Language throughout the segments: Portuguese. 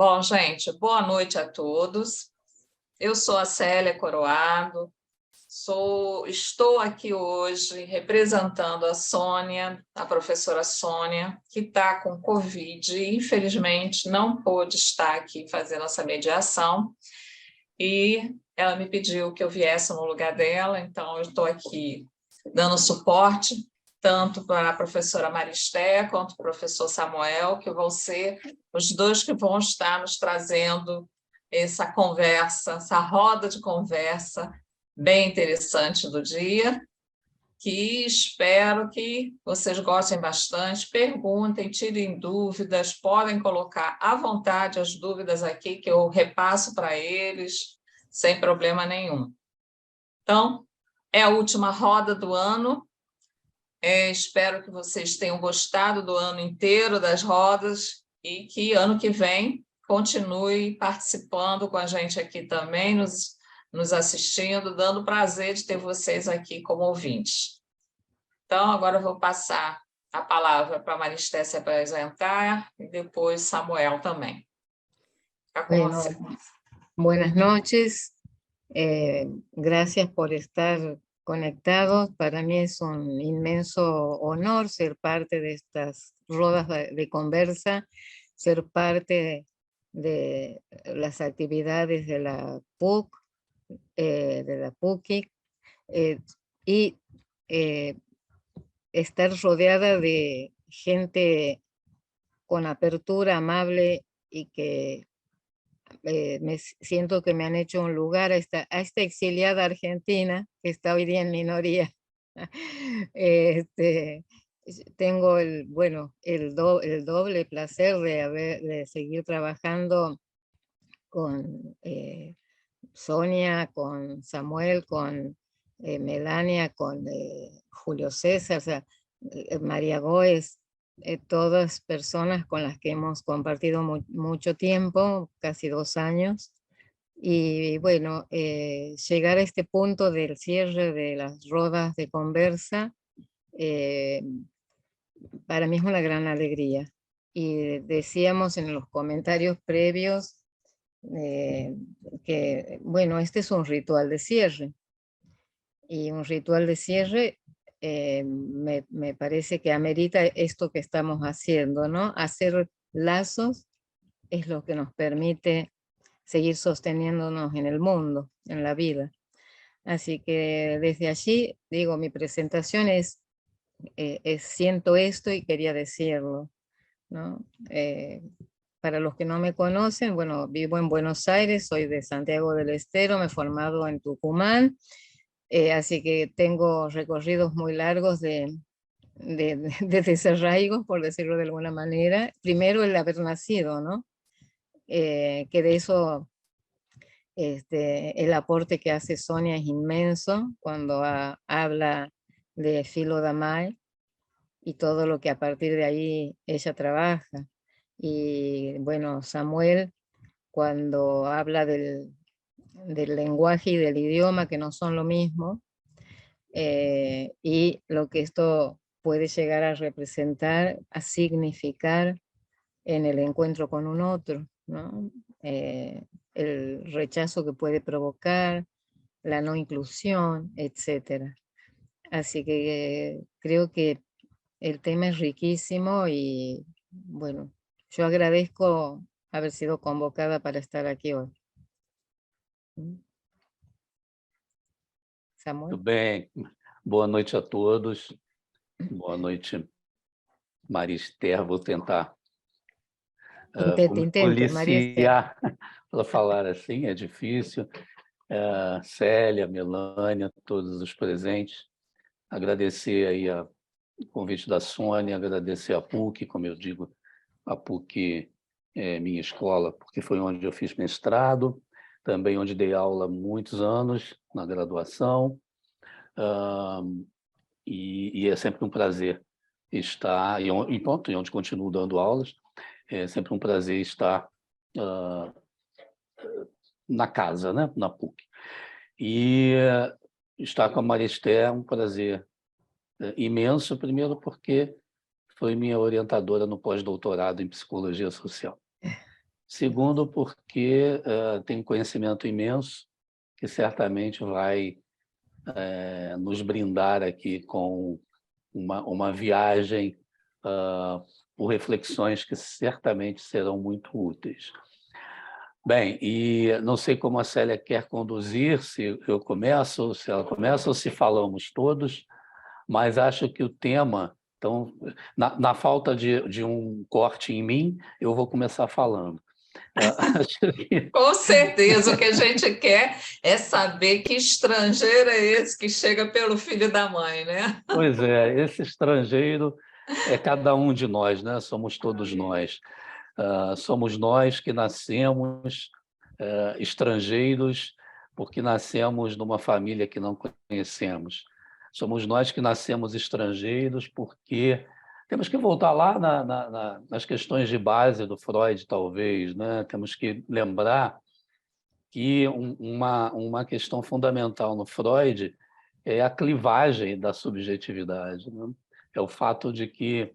Bom, gente, boa noite a todos. Eu sou a Célia Coroado, estou aqui hoje representando a Sônia, a professora Sônia, que está com Covid e, infelizmente, não pôde estar aqui fazendo essa mediação, e ela me pediu que eu viesse no lugar dela, então eu estou aqui dando suporte, tanto para a professora Maristé quanto para o professor Samuel, que vão ser os dois que vão estar nos trazendo essa conversa, essa roda de conversa bem interessante do dia, que espero que vocês gostem bastante, perguntem, tirem dúvidas, podem colocar à vontade as dúvidas aqui, que eu repasso para eles, sem problema nenhum. Então, é a última roda do ano. Espero que vocês tenham gostado do ano inteiro das rodas e que ano que vem continue participando com a gente aqui também, nos assistindo, dando prazer de ter vocês aqui como ouvintes. Então, agora eu vou passar a palavra para a Maristé se apresentar e depois Samuel também. Fica com Bueno, você. buenas noches. Gracias por estar conectados. Para mí es un inmenso honor ser parte de estas rodas de conversa, ser parte de las actividades de la PUC, de la PUCI, y estar rodeada de gente con apertura, amable, y que siento que me han hecho un lugar a esta exiliada argentina que está hoy día en minoría. Tengo el doble placer de seguir trabajando con Sonia, con Samuel, con Melania, con Julio César, o sea, María Góez, todas personas con las que hemos compartido mucho tiempo, casi 2 años. Y bueno, llegar a este punto del cierre de las rodas de conversa, para mí es una gran alegría. Y decíamos en los comentarios previos que, bueno, este es un ritual de cierre. Y un ritual de cierre me parece que amerita esto que estamos haciendo, ¿no? Hacer lazos es lo que nos permite seguir sosteniéndonos en el mundo, en la vida. Así que desde allí, digo, mi presentación es siento esto y quería decirlo, ¿no? Para los que no me conocen, bueno, vivo en Buenos Aires, soy de Santiago del Estero, me he formado en Tucumán, así que tengo recorridos muy largos de desarraigo, por decirlo de alguna manera. Primero el haber nacido, ¿no? Que de eso el aporte que hace Sonia es inmenso cuando habla de Philo Damae y todo lo que a partir de ahí ella trabaja. Y bueno, Samuel, cuando habla del lenguaje y del idioma, que no son lo mismo, y lo que esto puede llegar a representar, a significar en el encuentro con un otro, ¿no? El rechazo que puede provocar, la no inclusión, etc. Así que creo que el tema es riquísimo y bueno, yo agradezco haber sido convocada para estar aquí hoy. Samuel. Muito bem, boa noite a todos, boa noite, Maristé, vou tentar policiar para falar assim, é difícil. Célia, Melânia, todos os presentes, agradecer aí o convite da Sônia, agradecer a PUC, como eu digo, a PUC é minha escola, porque foi onde eu fiz mestrado, também onde dei aula há muitos anos, na graduação, e é sempre um prazer estar, e onde continuo dando aulas, é sempre um prazer estar na casa, né? Na PUC. E estar com a Maristé é um prazer imenso, primeiro porque foi minha orientadora no pós-doutorado em Psicologia Social. Segundo, porque tem um conhecimento imenso que certamente vai nos brindar aqui com uma viagem por reflexões que certamente serão muito úteis. Bem, e não sei como a Célia quer conduzir, se eu começo, se ela começa, ou se falamos todos, mas acho que o tema, então, na falta de um corte em mim, eu vou começar falando. Acho que... Com certeza, o que a gente quer é saber que estrangeiro é esse que chega pelo filho da mãe, né? Pois é, esse estrangeiro é cada um de nós, né? Somos todos nós. Somos nós que nascemos estrangeiros porque nascemos numa família que não conhecemos. Somos nós que nascemos estrangeiros porque temos que voltar lá nas questões de base do Freud, talvez, né? Temos que lembrar que uma questão fundamental no Freud é a clivagem da subjetividade, né? É o fato de que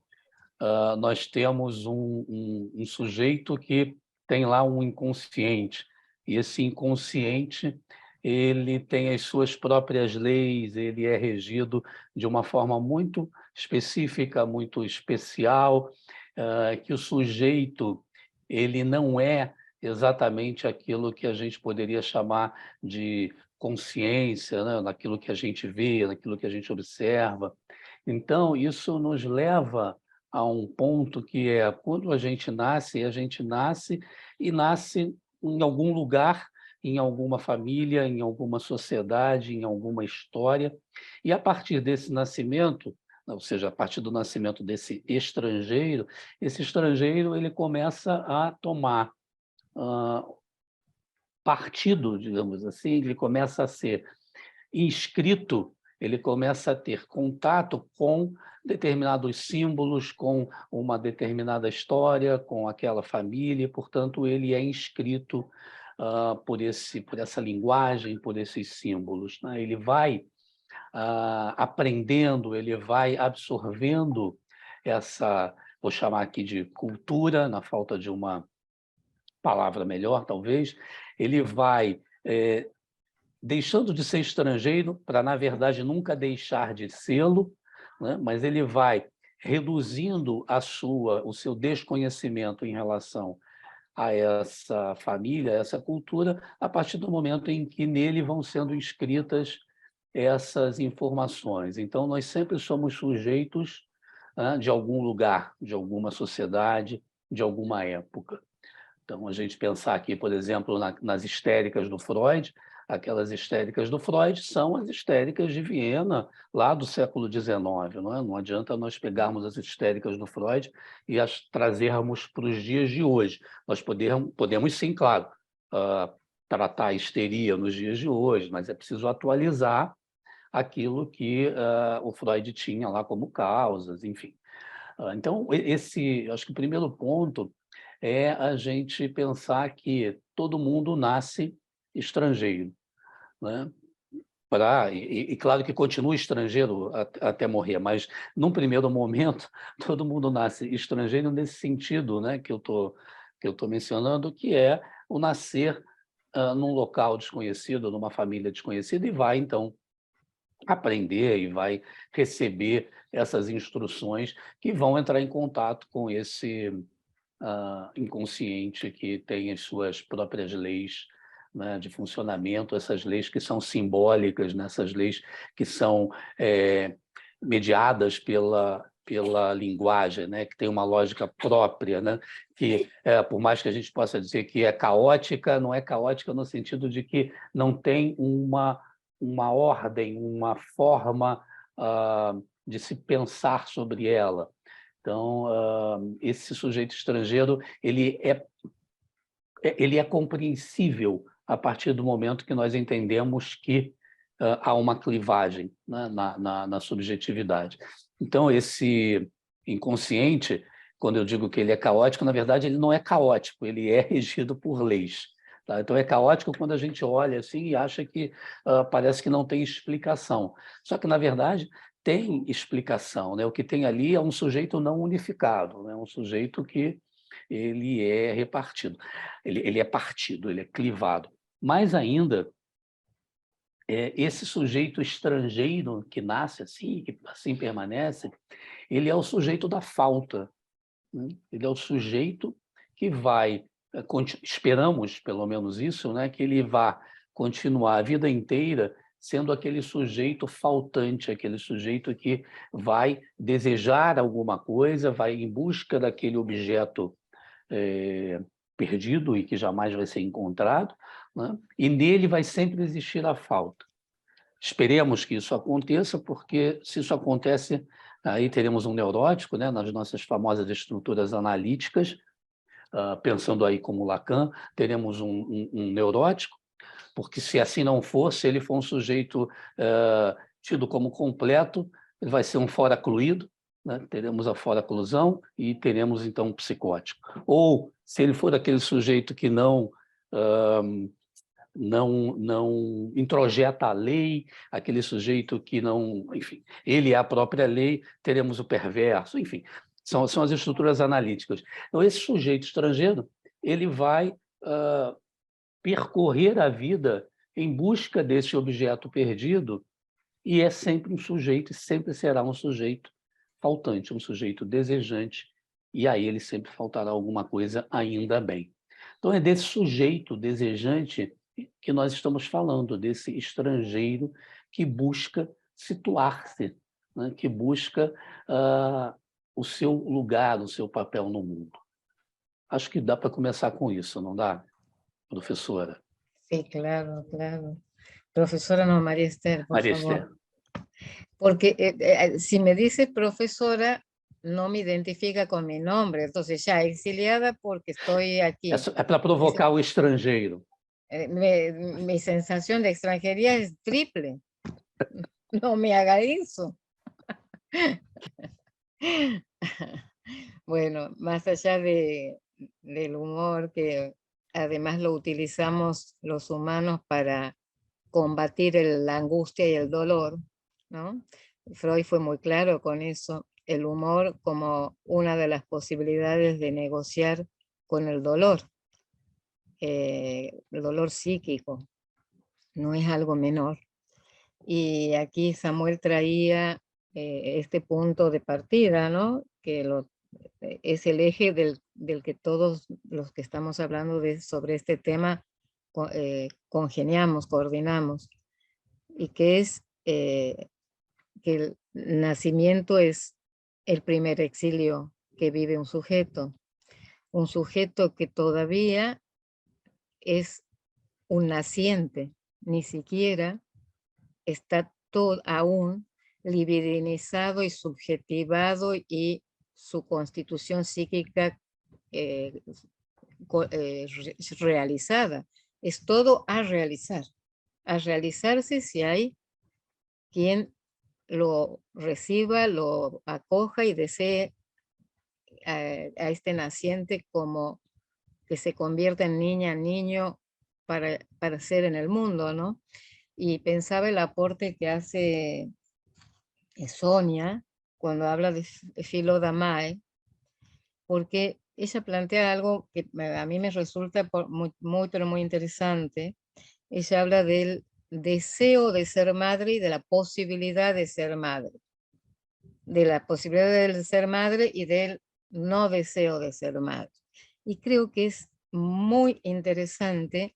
nós temos um sujeito que tem lá um inconsciente, e esse inconsciente ele tem as suas próprias leis, ele é regido de uma forma muito específica, muito especial, que o sujeito ele não é exatamente aquilo que a gente poderia chamar de consciência, né? Naquilo que a gente vê, naquilo que a gente observa. Então, isso nos leva a um ponto que é quando a gente nasce e nasce em algum lugar, em alguma família, em alguma sociedade, em alguma história, e a partir desse nascimento, ou seja, a partir do nascimento desse estrangeiro, esse estrangeiro ele começa a tomar partido, digamos assim, ele começa a ser inscrito, ele começa a ter contato com determinados símbolos, com uma determinada história, com aquela família, portanto, ele é inscrito por essa linguagem, por esses símbolos, né? Ele vai aprendendo, ele vai absorvendo essa, vou chamar aqui de cultura, na falta de uma palavra melhor, talvez, ele vai deixando de ser estrangeiro para, na verdade, nunca deixar de sê-lo, né? Mas ele vai reduzindo o seu desconhecimento em relação a essa família, a essa cultura, a partir do momento em que nele vão sendo inscritas essas informações. Então, nós sempre somos sujeitos de algum lugar, de alguma sociedade, de alguma época. Então, a gente pensar aqui, por exemplo, nas histéricas do Freud, aquelas histéricas do Freud são as histéricas de Viena, lá do século XIX. Não é? Não adianta nós pegarmos as histéricas do Freud e as trazermos para os dias de hoje. Nós podemos sim, claro, tratar a histeria nos dias de hoje, mas é preciso atualizar aquilo que o Freud tinha lá como causas, enfim. Então, acho que o primeiro ponto é a gente pensar que todo mundo nasce estrangeiro, né? E claro que continua estrangeiro até morrer, mas num primeiro momento todo mundo nasce estrangeiro nesse sentido, né, que eu tô mencionando, que é o nascer num local desconhecido, numa família desconhecida, e vai então aprender e vai receber essas instruções que vão entrar em contato com esse inconsciente que tem as suas próprias leis, né, de funcionamento, essas leis que são simbólicas, né, essas leis que são mediadas pela linguagem, né, que tem uma lógica própria, né, que, por mais que a gente possa dizer que é caótica, não é caótica no sentido de que não tem uma ordem, uma forma de se pensar sobre ela. Então, esse sujeito estrangeiro ele é compreensível a partir do momento que nós entendemos que há uma clivagem, né, na subjetividade. Então, esse inconsciente, quando eu digo que ele é caótico, na verdade, ele não é caótico, ele é regido por leis. Tá? Então, é caótico quando a gente olha assim e acha que parece que não tem explicação. Só que, na verdade, tem explicação, né? O que tem ali é um sujeito não unificado, né? Um sujeito que ele é repartido, ele é partido, ele é clivado. Mais ainda, esse sujeito estrangeiro que nasce assim, que assim permanece, ele é o sujeito da falta, né? Ele é o sujeito que vai, esperamos pelo menos isso, né? Que ele vá continuar a vida inteira sendo aquele sujeito faltante, aquele sujeito que vai desejar alguma coisa, vai em busca daquele objeto perdido e que jamais vai ser encontrado, né? E nele vai sempre existir a falta. Esperemos que isso aconteça, porque se isso acontece, aí teremos um neurótico, né, nas nossas famosas estruturas analíticas, pensando aí como Lacan, teremos um neurótico, porque se assim não for, se ele for um sujeito tido como completo, ele vai ser um fora-cluído, né? Teremos a fora-clusão e teremos, então, um psicótico. Ou, se ele for aquele sujeito que não introjeta a lei, aquele sujeito que não... Enfim, ele é a própria lei, teremos o perverso, enfim, são as estruturas analíticas. Então, esse sujeito estrangeiro, ele vai percorrer a vida em busca desse objeto perdido e é sempre um sujeito, e sempre será um sujeito faltante, um sujeito desejante, e a ele sempre faltará alguma coisa, ainda bem. Então, é desse sujeito desejante que nós estamos falando, desse estrangeiro que busca situar-se, né? Que busca o seu lugar, o seu papel no mundo. Acho que dá para começar com isso, não dá, professora? Sí, claro, claro. Profesora, no, María Esther, por Maria favor. Esther. Porque si me dice profesora, no me identifica con mi nombre. Entonces ya exiliada porque estoy aquí. É para provocar o estrangeiro. Mi sensación de extranjería es triple. No me haga eso. Bueno, más allá del humor, que además lo utilizamos los humanos para combatir la angustia y el dolor, ¿no? Freud fue muy claro con eso, el humor como una de las posibilidades de negociar con el dolor psíquico, no es algo menor. Y aquí Samuel traía este punto de partida, ¿no? Que es el eje del que todos los que estamos hablando sobre este tema congeniamos, coordinamos, y que es que el nacimiento es el primer exilio que vive un sujeto que todavía es un naciente, ni siquiera está todo aún libidinizado y subjetivado y su constitución psíquica realizada. Es todo a realizarse si hay quien lo reciba, lo acoja y desee a este naciente como que se convierta en niña, niño para ser en el mundo, ¿no? Y pensaba el aporte que hace Sonia cuando habla de Philo Damae, porque ella plantea algo que a mí me resulta muy, pero muy interesante. Ella habla del deseo de ser madre y de la posibilidad de ser madre. De la posibilidad de ser madre y del no deseo de ser madre. Y creo que es muy interesante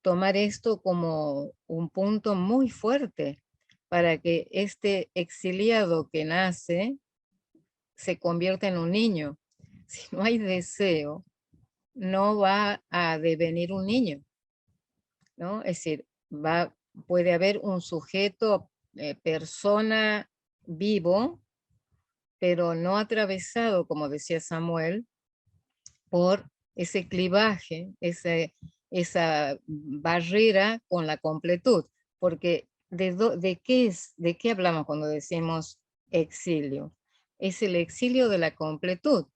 tomar esto como un punto muy fuerte para que este exiliado que nace se convierta en un niño. Si no hay deseo, no va a devenir un niño, ¿no? Es decir, puede haber un sujeto, persona vivo, pero no atravesado, como decía Samuel, por ese clivaje, esa barrera con la completud. Porque ¿de qué hablamos cuando decimos exilio? Es el exilio de la completud.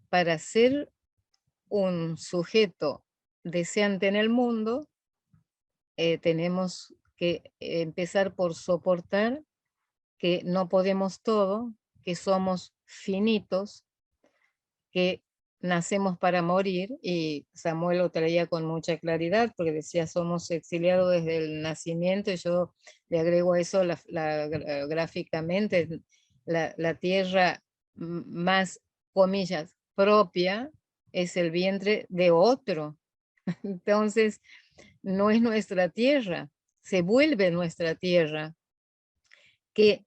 Para ser un sujeto deseante en el mundo, tenemos que empezar por soportar que no podemos todo, que somos finitos, que nacemos para morir, y Samuel lo traía con mucha claridad porque decía somos exiliados desde el nacimiento, y yo le agrego a eso gráficamente la tierra más, comillas, propia es el vientre de otro. Entonces no es nuestra tierra, se vuelve nuestra tierra, que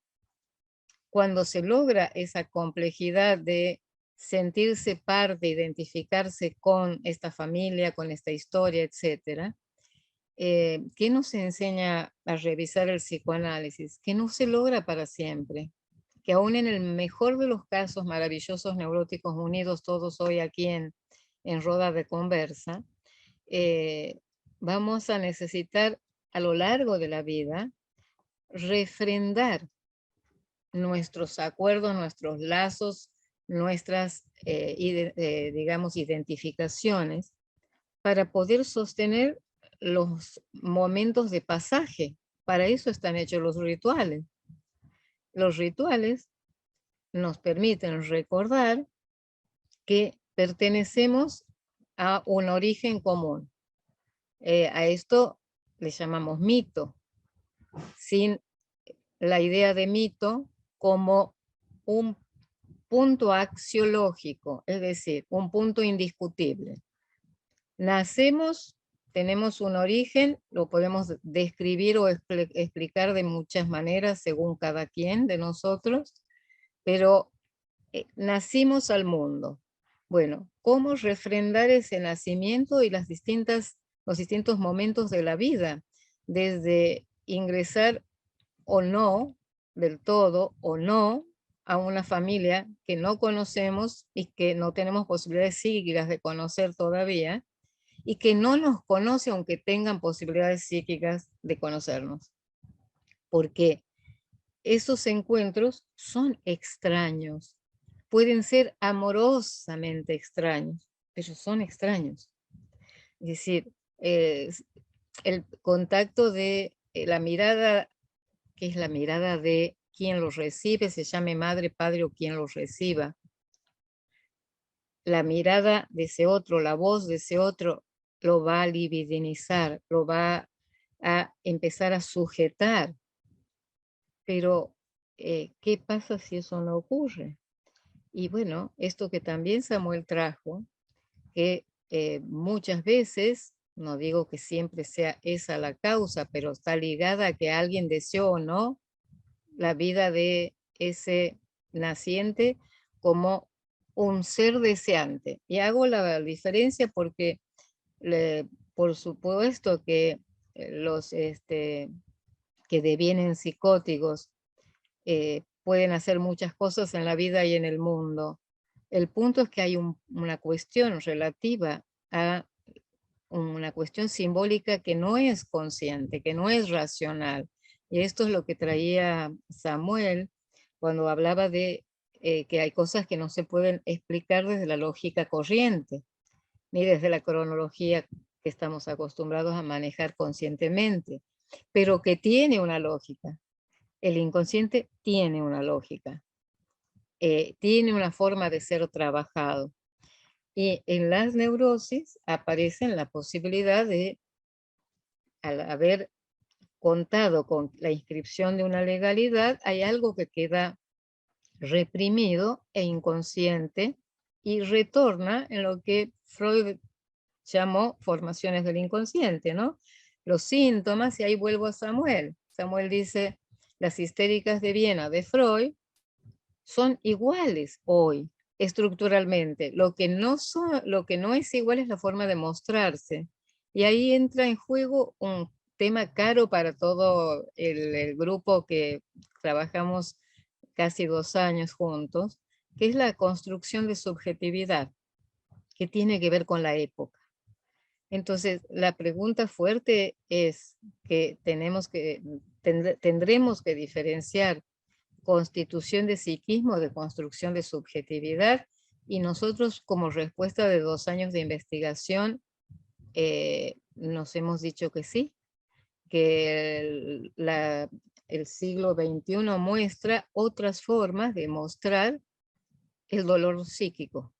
cuando se logra esa complejidad de sentirse parte, identificarse con esta familia, con esta historia, etcétera, ¿qué nos enseña a revisar el psicoanálisis? Que no se logra para siempre, que aún en el mejor de los casos, maravillosos neuróticos unidos todos hoy aquí en Roda de Conversa, vamos a necesitar a lo largo de la vida refrendar nuestros acuerdos, nuestros lazos, nuestras, digamos, identificaciones, para poder sostener los momentos de pasaje. Para eso están hechos los rituales. Los rituales nos permiten recordar que pertenecemos a un origen común. A esto le llamamos mito, sin la idea de mito como un punto axiológico, es decir, un punto indiscutible. Nacemos, tenemos un origen, lo podemos describir o explicar de muchas maneras según cada quien de nosotros, pero nacimos al mundo. Bueno, ¿cómo refrendar ese nacimiento y los distintos momentos de la vida? Desde ingresar o no, del todo o no, a una familia que no conocemos y que no tenemos posibilidades psíquicas de conocer todavía, y que no nos conoce aunque tengan posibilidades psíquicas de conocernos. Porque esos encuentros son extraños, pueden ser amorosamente extraños, pero son extraños. Es decir, el contacto de la mirada, que es la mirada de quien los recibe, se llame madre, padre o quien los reciba. La mirada de ese otro, la voz de ese otro, lo va a libidinizar, lo va a empezar a sujetar. Pero, ¿qué pasa si eso no ocurre? Y bueno, esto que también Samuel trajo, que muchas veces, no digo que siempre sea esa la causa, pero está ligada a que alguien deseó o no la vida de ese naciente como un ser deseante. Y hago la diferencia porque, por supuesto que los que devienen psicóticos pueden hacer muchas cosas en la vida y en el mundo. El punto es que hay una cuestión relativa a una cuestión simbólica que no es consciente, que no es racional. Y esto es lo que traía Samuel cuando hablaba de que hay cosas que no se pueden explicar desde la lógica corriente, ni desde la cronología que estamos acostumbrados a manejar conscientemente, pero que tiene una lógica. El inconsciente tiene una lógica, tiene una forma de ser trabajado. Y en las neurosis aparece la posibilidad de, al haber contado con la inscripción de una legalidad, hay algo que queda reprimido e inconsciente y retorna en lo que Freud llamó formaciones del inconsciente, ¿no? Los síntomas, y ahí vuelvo a Samuel. Samuel dice, las histéricas de Viena de Freud son iguales hoy, estructuralmente. Lo que no es igual es la forma de mostrarse. Y ahí entra en juego un tema caro para todo el grupo que trabajamos casi 2 años juntos, que es la construcción de subjetividad, que tiene que ver con la época. Entonces, la pregunta fuerte es que tendremos que diferenciar constitución de psiquismo de construcción de subjetividad, y nosotros, como respuesta de 2 años de investigación, nos hemos dicho que sí, que el siglo XXI muestra otras formas de mostrar el dolor psíquico.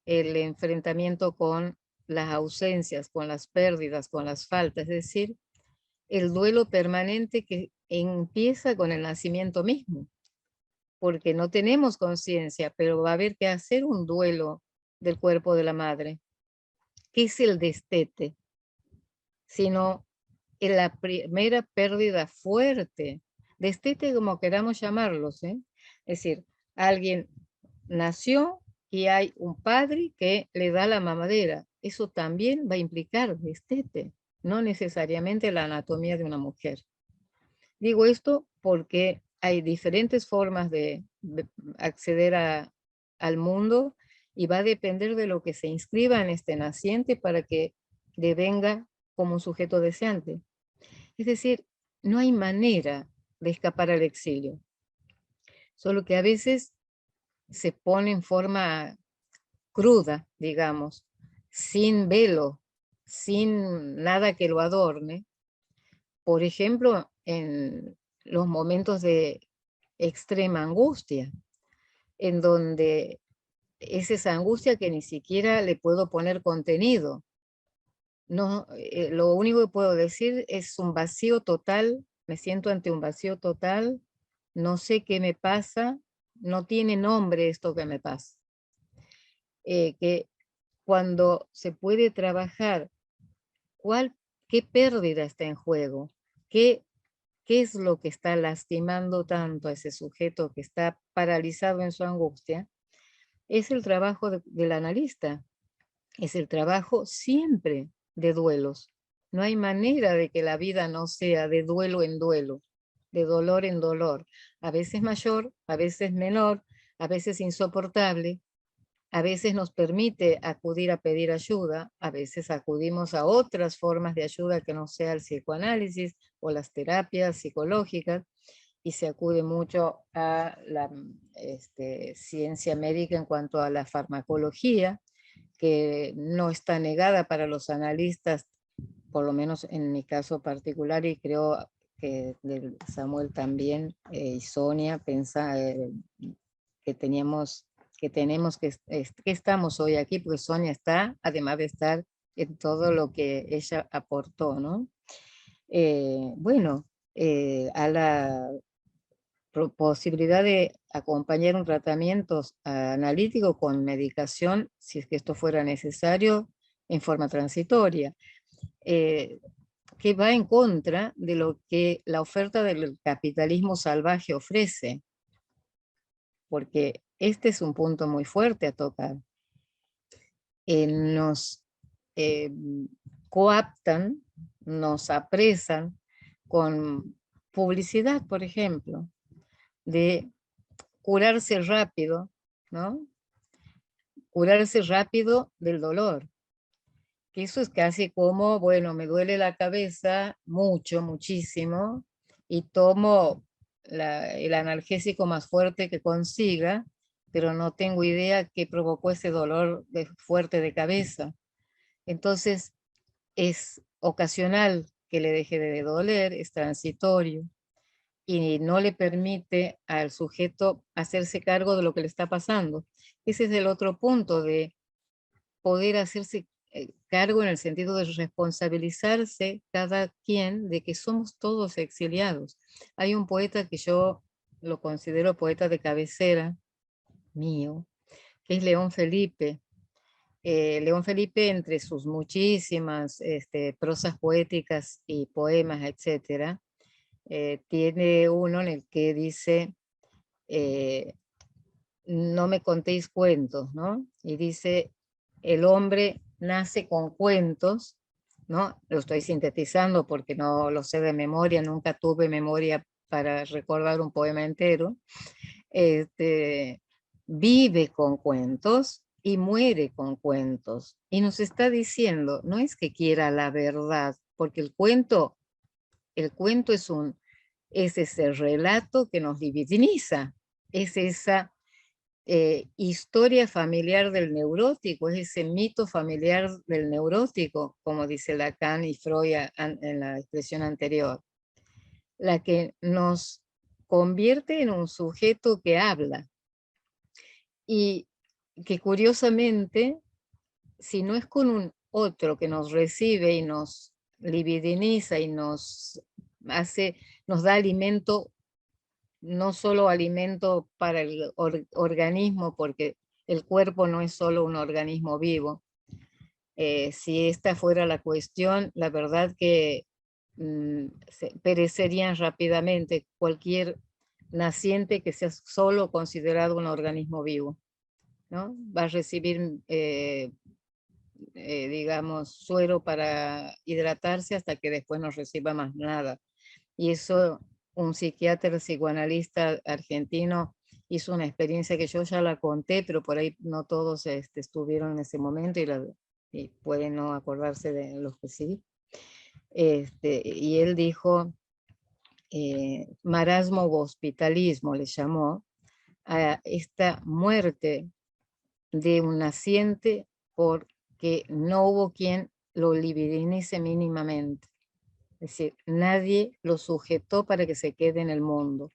el enfrentamiento con las ausencias, con las pérdidas, con las faltas, es decir, el duelo permanente que empieza con el nacimiento mismo, porque no tenemos conciencia, pero va a haber que hacer un duelo del cuerpo de la madre. ¿Qué es el destete? Sino en la primera pérdida fuerte, destete como queramos llamarlos, ¿eh? Es decir, alguien nació y hay un padre que le da la mamadera. Eso también va a implicar destete, no necesariamente la anatomía de una mujer. Digo esto porque hay diferentes formas de acceder al mundo y va a depender de lo que se inscriba en este naciente para que devenga como un sujeto deseante. Es decir, no hay manera de escapar al exilio, solo que a veces se pone en forma cruda, digamos, sin velo, sin nada que lo adorne. Por ejemplo, en los momentos de extrema angustia, en donde es esa angustia que ni siquiera le puedo poner contenido. No, lo único que puedo decir es un vacío total, me siento ante un vacío total, no sé qué me pasa, no tiene nombre esto que me pasa. Que cuando se puede trabajar, ¿qué pérdida está en juego? ¿Qué es lo que está lastimando tanto a ese sujeto que está paralizado en su angustia? Es el trabajo del analista, es el trabajo siempre de duelos. No hay manera de que la vida no sea de duelo en duelo, de dolor en dolor. A veces mayor, a veces menor, a veces insoportable, a veces nos permite acudir a pedir ayuda, a veces acudimos a otras formas de ayuda que no sea el psicoanálisis o las terapias psicológicas, y se acude mucho a la ciencia médica en cuanto a la farmacología, que no está negada para los analistas, por lo menos en mi caso particular, y creo que Samuel también, y Sonia, que tenemos que estamos hoy aquí, porque Sonia está, además de estar en todo lo que ella aportó, ¿no? Bueno, a la posibilidad de acompañar un tratamiento analítico con medicación, si es que esto fuera necesario, en forma transitoria, que va en contra de lo que la oferta del capitalismo salvaje ofrece, porque este es un punto muy fuerte a tocar. Nos coaptan, nos apresan con publicidad, por ejemplo, de curarse rápido, ¿no? Curarse rápido del dolor. Que eso es casi como, bueno, me duele la cabeza mucho, muchísimo, y tomo el analgésico más fuerte que consiga, pero no tengo idea qué provocó ese dolor fuerte de cabeza. Entonces, es ocasional que le deje de doler, es transitorio, y no le permite al sujeto hacerse cargo de lo que le está pasando. Ese es el otro punto de poder hacerse cargo en el sentido de responsabilizarse cada quien de que somos todos exiliados. Hay un poeta que yo lo considero poeta de cabecera mío, que es León Felipe. León Felipe, entre sus muchísimas prosas poéticas y poemas, etcétera, tiene uno en el que dice, no me contéis cuentos, ¿no? Y dice, el hombre nace con cuentos, ¿no? Lo estoy sintetizando porque no lo sé de memoria, nunca tuve memoria para recordar un poema entero. Vive con cuentos y muere con cuentos. Y nos está diciendo, no es que quiera la verdad, porque el cuento es ese relato que nos diviniza, es esa historia familiar del neurótico, es ese mito familiar del neurótico, como dice Lacan y Freud en la expresión anterior, la que nos convierte en un sujeto que habla. Y que curiosamente, si no es con un otro que nos recibe y nos libidiniza y nos da alimento, no solo alimento para el organismo, porque el cuerpo no es solo un organismo vivo. Si esta fuera la cuestión, la verdad que perecerían rápidamente cualquier naciente que sea solo considerado un organismo vivo, ¿no? Va a recibir, digamos, suero para hidratarse hasta que después no reciba más nada. Y eso, un psiquiatra psicoanalista argentino hizo una experiencia que yo ya la conté, pero por ahí no todos estuvieron en ese momento y pueden no acordarse de los que sí. Y él dijo, marasmo o hospitalismo le llamó a esta muerte de un naciente porque no hubo quien lo libidinice mínimamente. Es decir, nadie lo sujetó para que se quede en el mundo.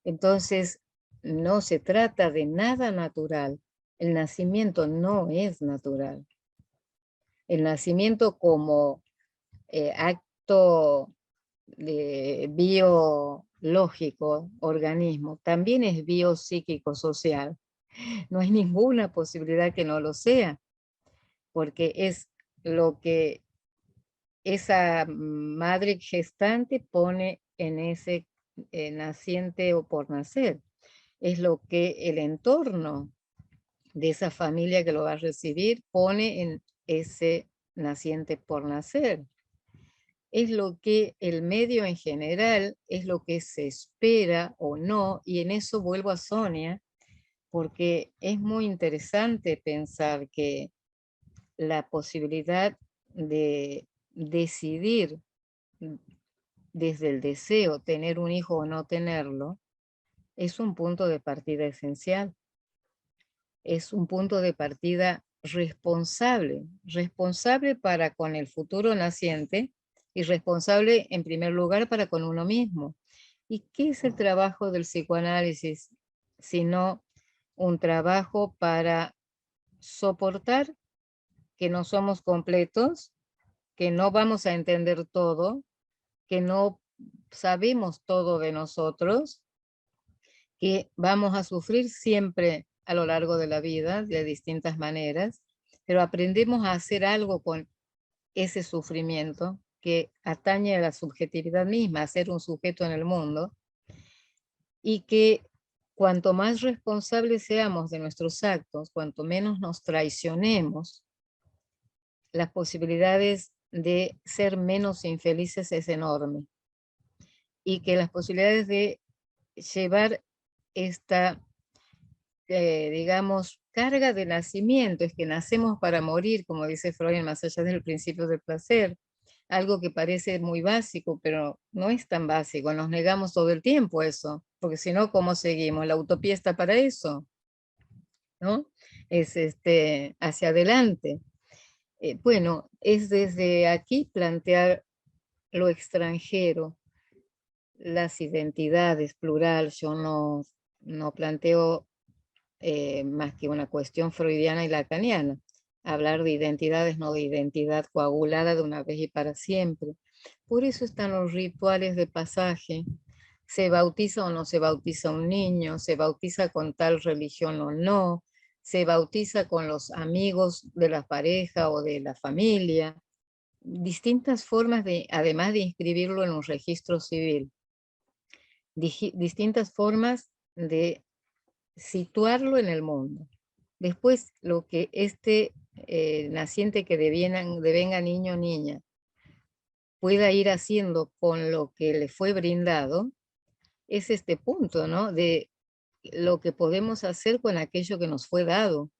Entonces, no se trata de nada natural. El nacimiento no es natural. El nacimiento como acto biológico, organismo, también es biopsíquico social. No hay ninguna posibilidad que no lo sea, porque es lo que esa madre gestante pone en ese naciente o por nacer. Es lo que el entorno de esa familia que lo va a recibir pone en ese naciente por nacer. Es lo que el medio en general, es lo que se espera o no, y en eso vuelvo a Sonia, porque es muy interesante pensar que la posibilidad de decidir desde el deseo tener un hijo o no tenerlo, es un punto de partida esencial. Es un punto de partida responsable para con el futuro naciente y responsable en primer lugar para con uno mismo. ¿Y qué es el trabajo del psicoanálisis? Sino un trabajo para soportar que no somos completos, que no vamos a entender todo, que no sabemos todo de nosotros, que vamos a sufrir siempre a lo largo de la vida de distintas maneras, pero aprendemos a hacer algo con ese sufrimiento que atañe a la subjetividad misma, a ser un sujeto en el mundo, y que cuanto más responsables seamos de nuestros actos, cuanto menos nos traicionemos, las posibilidades de ser menos infelices es enorme. Y que las posibilidades de llevar esta, digamos, carga de nacimiento, es que nacemos para morir, como dice Freud, más allá del principio del placer, algo que parece muy básico, pero no es tan básico, nos negamos todo el tiempo eso, porque si no, ¿cómo seguimos? La utopía está para eso, ¿no? Es hacia adelante. Bueno, es desde aquí plantear lo extranjero, las identidades, plural, yo no planteo más que una cuestión freudiana y lacaniana. Hablar de identidades, no de identidad coagulada de una vez y para siempre. Por eso están los rituales de pasaje. Se bautiza o no se bautiza un niño, se bautiza con tal religión o no, se bautiza con los amigos de la pareja o de la familia. Distintas formas además de inscribirlo en un registro civil, distintas formas de situarlo en el mundo. Después, lo que naciente que devenga niño o niña pueda ir haciendo con lo que le fue brindado, es este punto, ¿no? De lo que podemos hacer con aquello que nos fue dado,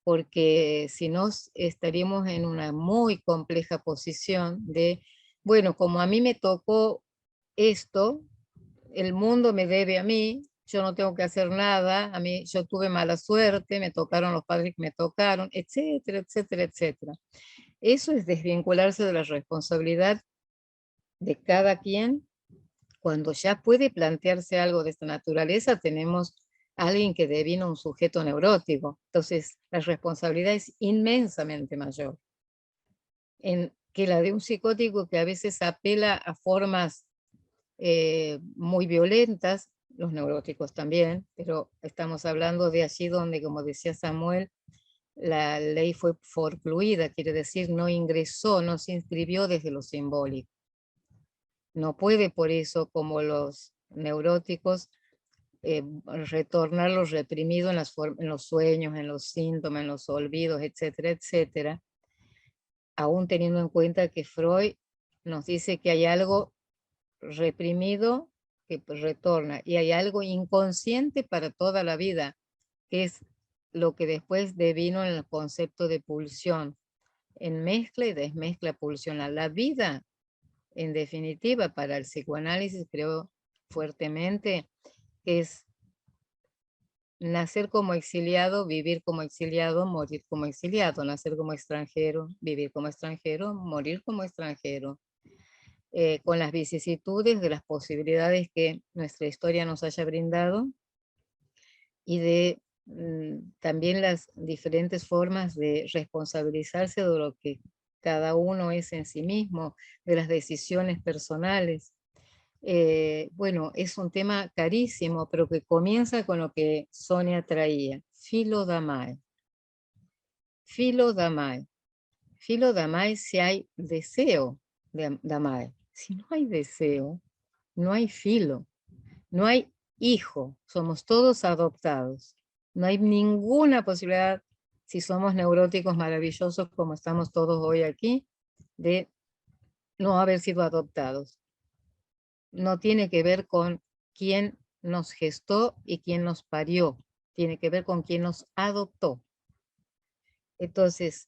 porque si no estaríamos en una muy compleja posición de, bueno, como a mí me tocó esto, el mundo me debe a mí, yo no tengo que hacer nada, a mí yo tuve mala suerte, me tocaron los padres que me tocaron, etcétera, etcétera, etcétera. Eso es desvincularse de la responsabilidad de cada quien. Cuando ya puede plantearse algo de esta naturaleza, tenemos alguien que devino un sujeto neurótico. Entonces, la responsabilidad es inmensamente mayor que la de un psicótico que a veces apela a formas muy violentas, los neuróticos también, pero estamos hablando de allí donde, como decía Samuel, la ley fue forcluida, quiere decir no ingresó, no se inscribió desde lo simbólico. No puede por eso, como los neuróticos, retornar lo reprimido en los sueños, en los síntomas, en los olvidos, etcétera, etcétera, aún teniendo en cuenta que Freud nos dice que hay algo reprimido que retorna y hay algo inconsciente para toda la vida, que es lo que después devino en el concepto de pulsión, en mezcla y desmezcla pulsional. La vida, en definitiva, para el psicoanálisis, creo fuertemente, que es nacer como exiliado, vivir como exiliado, morir como exiliado, nacer como extranjero, vivir como extranjero, morir como extranjero, con las vicisitudes de las posibilidades que nuestra historia nos haya brindado y de también las diferentes formas de responsabilizarse de lo que cada uno es en sí mismo, de las decisiones personales. Bueno, es un tema carísimo, pero que comienza con lo que Sonia traía, Philo-Damae. Philo-Damae. Philo-Damae si hay deseo de Damae. Si no hay deseo, no hay filo, no hay hijo, somos todos adoptados. No hay ninguna posibilidad, si somos neuróticos maravillosos como estamos todos hoy aquí, de no haber sido adoptados. No tiene que ver con quién nos gestó y quién nos parió. Tiene que ver con quién nos adoptó. Entonces,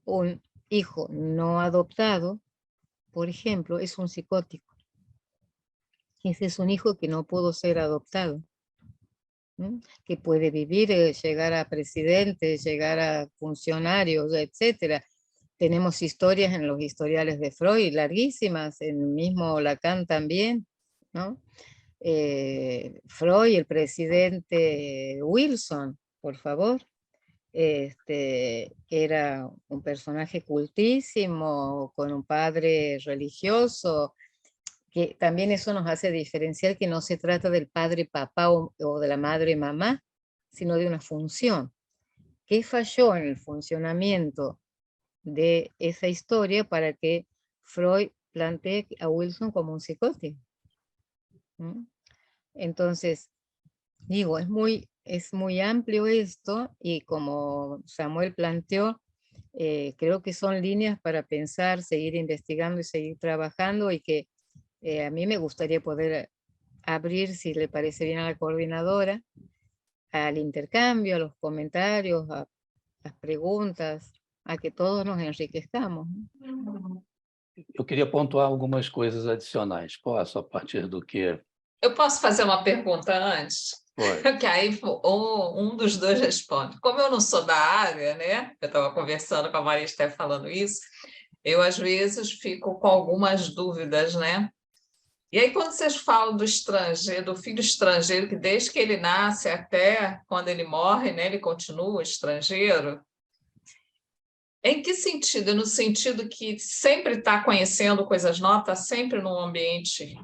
un hijo no adoptado, por ejemplo, es un psicótico. Ese es un hijo que no pudo ser adoptado, ¿no? Que puede vivir, llegar a presidente, llegar a funcionarios, etcétera. Tenemos historias en los historiales de Freud, larguísimas, en el mismo Lacan también, ¿no? Freud, el presidente Wilson, por favor, era un personaje cultísimo, con un padre religioso, que también eso nos hace diferenciar que no se trata del padre papá o de la madre mamá, sino de una función. ¿Qué falló en el funcionamiento de esa historia para que Freud plantee a Wilson como un psicótico? ¿Mm? Entonces, digo, es muy amplio esto y como Samuel planteó, creo que son líneas para pensar, seguir investigando y seguir trabajando y que a mí me gustaría poder abrir, si le parece bien a la coordinadora, al intercambio, a los comentarios, a las preguntas, a que todos nos enriquezcamos, ¿no? Eu queria pontuar algumas coisas adicionais. Posso, a partir do que... Eu posso fazer uma pergunta antes? Pode. Que aí um dos dois responde. Como eu não sou da área, né? Eu estava conversando com a Maria Esther falando isso, eu às vezes fico com algumas dúvidas, né? E aí, quando vocês falam do estrangeiro, do filho estrangeiro, que desde que ele nasce até quando ele morre, né, ele continua estrangeiro, em que sentido? No sentido que sempre está conhecendo coisas novas, está sempre num ambiente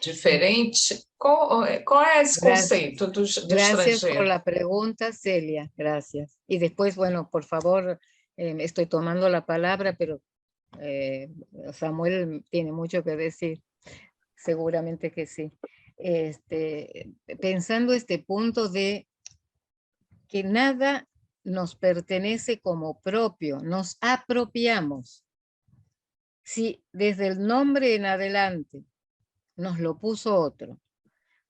diferente? Qual é esse conceito do Gracias por estrangeiro? la pregunta, Celia, gracias. Y después, bueno, por favor, estoy tomando la palabra, pero Samuel tiene mucho que decir, seguramente que sí. Pensando este punto de que nada nos pertenece como propio, nos apropiamos. Si desde el nombre en adelante nos lo puso otro,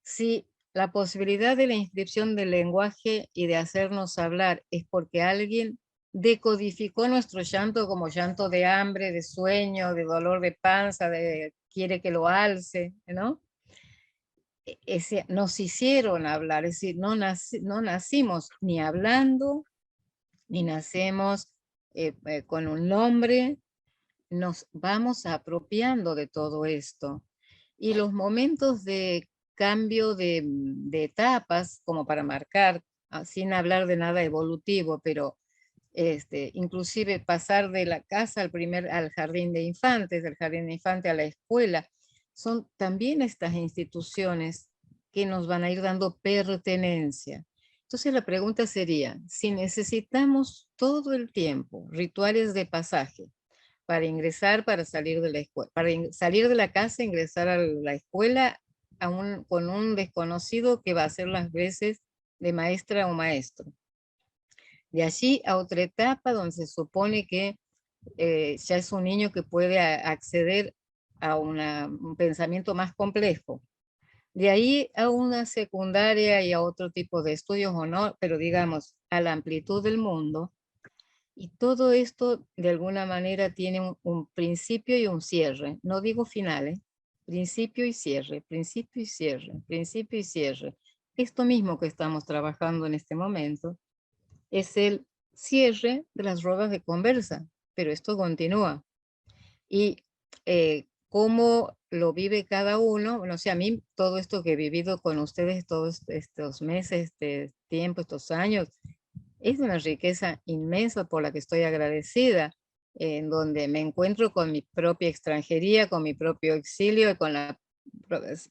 si la posibilidad de la inscripción del lenguaje y de hacernos hablar es porque alguien decodificó nuestro llanto como llanto de hambre, de sueño, de dolor de panza, de quiere que lo alce, ¿no? Nos hicieron hablar, es decir, no nacimos ni hablando, ni nacemos con un nombre, nos vamos apropiando de todo esto. Y los momentos de cambio de etapas como para marcar, sin hablar de nada evolutivo, pero inclusive pasar de la casa al jardín de infantes, del jardín de infantes a la escuela, son también estas instituciones que nos van a ir dando pertenencia. Entonces la pregunta sería, si necesitamos todo el tiempo rituales de pasaje para ingresar, para salir de la escuela, para salir de la casa, ingresar a la escuela con un desconocido que va a hacer las veces de maestra o maestro. De allí a otra etapa donde se supone que ya es un niño que puede acceder a un pensamiento más complejo. De ahí a una secundaria y a otro tipo de estudios o no, pero digamos a la amplitud del mundo. Y todo esto de alguna manera tiene un principio y un cierre. No digo finales, principio y cierre, principio y cierre, principio y cierre. Esto mismo que estamos trabajando en este momento es el cierre de las ruedas de conversa, pero esto continúa. Y cómo lo vive cada uno, bueno, o sea, a mí todo esto que he vivido con ustedes todos estos meses, este tiempo, estos años, es una riqueza inmensa por la que estoy agradecida, en donde me encuentro con mi propia extranjería, con mi propio exilio y con la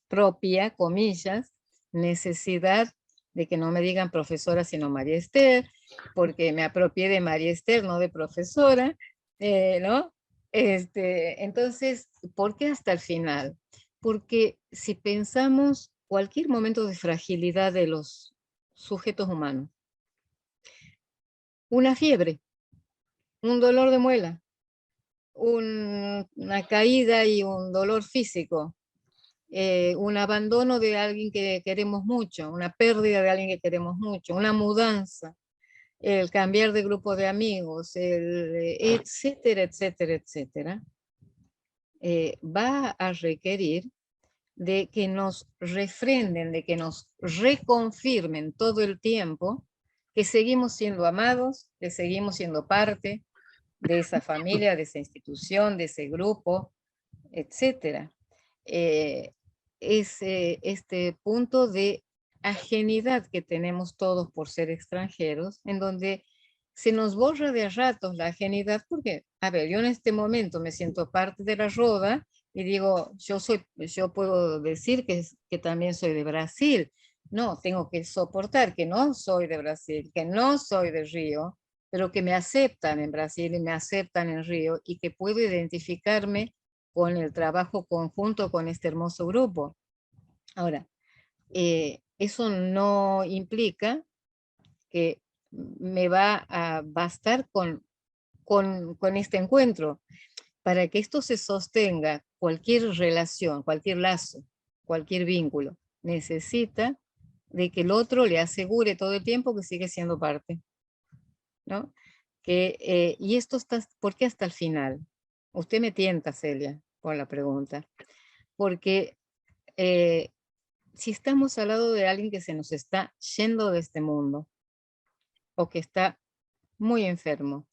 propia, comillas, necesidad de que no me digan profesora sino María Esther, porque me apropié de María Esther, no de profesora, ¿no? Entonces, ¿por qué hasta el final? Porque si pensamos cualquier momento de fragilidad de los sujetos humanos, una fiebre, un dolor de muela, una caída y un dolor físico, un abandono de alguien que queremos mucho, una pérdida de alguien que queremos mucho, una mudanza, el cambiar de grupo de amigos, etcétera, etcétera, etcétera, va a requerir de que nos refrenden, de que nos reconfirmen todo el tiempo que seguimos siendo amados, que seguimos siendo parte de esa familia, de esa institución, de ese grupo, etcétera. Es este punto de ajenidad que tenemos todos por ser extranjeros, en donde se nos borra de a ratos la ajenidad, porque, a ver, yo en este momento me siento parte de la roda y digo, yo puedo decir que también soy de Brasil. No, tengo que soportar que no soy de Brasil, que no soy de Río, pero que me aceptan en Brasil y me aceptan en Río y que puedo identificarme con el trabajo conjunto con este hermoso grupo. Ahora, eso no implica que me va a bastar con este encuentro. Para que esto se sostenga, cualquier relación, cualquier lazo, cualquier vínculo, necesita de que el otro le asegure todo el tiempo que sigue siendo parte, ¿no? Y esto está, ¿por qué hasta el final? Usted me tienta, Celia, con la pregunta. Porque si estamos al lado de alguien que se nos está yendo de este mundo, o que está muy enfermo,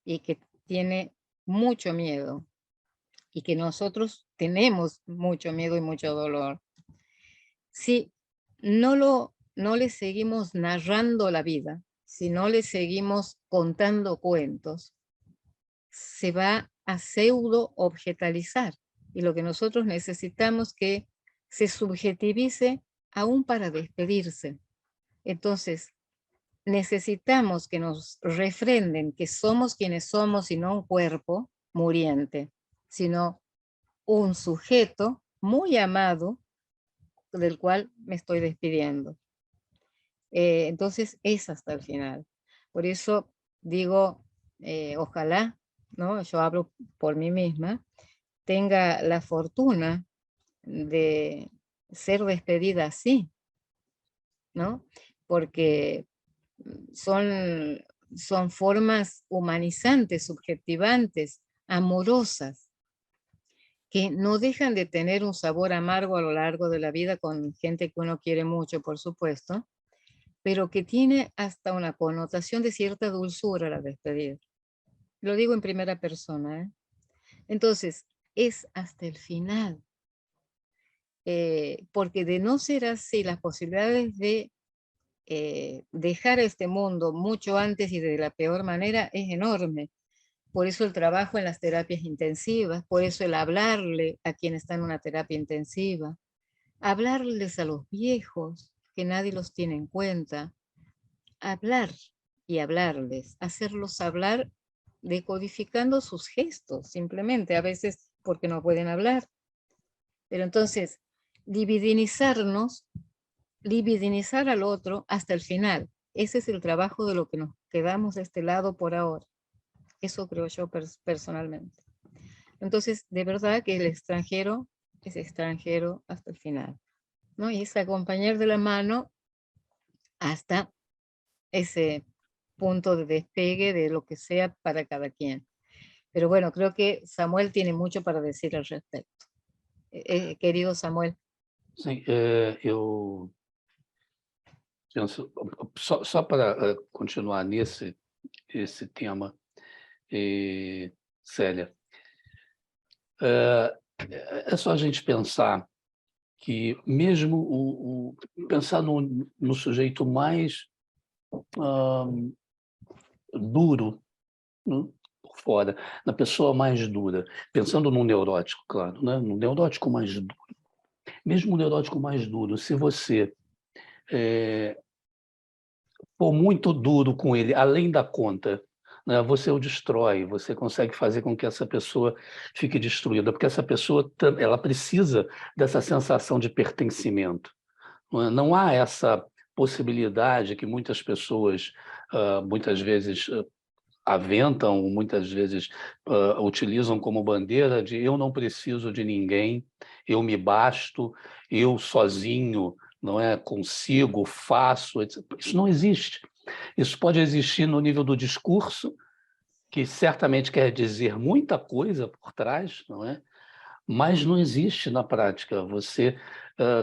y que tiene mucho miedo, y que nosotros tenemos mucho miedo y mucho dolor, si no le seguimos narrando la vida, si no le seguimos contando cuentos, se va a pseudo objetalizar. Y lo que nosotros necesitamos que se subjetivice aún para despedirse. Entonces, necesitamos que nos refrenden que somos quienes somos y no un cuerpo muriente, sino un sujeto muy amado del cual me estoy despidiendo. Entonces es hasta el final. Por eso digo, ojalá, ¿no? Yo hablo por mí misma, tenga la fortuna de ser despedida así, ¿no? Porque son formas humanizantes, subjetivantes, amorosas, que no dejan de tener un sabor amargo a lo largo de la vida con gente que uno quiere mucho, por supuesto, pero que tiene hasta una connotación de cierta dulzura la despedida. Lo digo en primera persona, ¿eh? Entonces, es hasta el final. porque de no ser así, las posibilidades de dejar este mundo mucho antes y de la peor manera es enorme. Por eso el trabajo en las terapias intensivas, por eso el hablarle a quien está en una terapia intensiva, hablarles a los viejos, que nadie los tiene en cuenta, hablar y hablarles, hacerlos hablar decodificando sus gestos, simplemente, a veces porque no pueden hablar. Pero entonces, libidinizar al otro hasta el final. Ese es el trabajo de lo que nos quedamos de este lado por ahora. Eso creo yo personalmente. Entonces, de verdad que el extranjero es extranjero hasta el final, ¿no? Y es acompañar de la mano hasta ese punto de despegue de lo que sea para cada quien. Pero bueno, creo que Samuel tiene mucho para decir al respecto. Querido Samuel. Sim, eu penso, só para continuar esse tema, Célia, é só a gente pensar que mesmo pensar no sujeito mais duro, né, por fora, na pessoa mais dura, pensando num neurótico, claro, né, no neurótico mais duro. Mesmo o neurótico mais duro, se você for muito duro com ele, além da conta, né, você o destrói, você consegue fazer com que essa pessoa fique destruída, porque essa pessoa ela precisa dessa sensação de pertencimento. Não há essa possibilidade que muitas pessoas, muitas vezes, aventam, muitas vezes utilizam como bandeira de eu não preciso de ninguém, eu me basto, eu sozinho, não é, consigo, faço, etc. Isso não existe. Isso pode existir no nível do discurso, que certamente quer dizer muita coisa por trás, não é? Mas não existe na prática. Você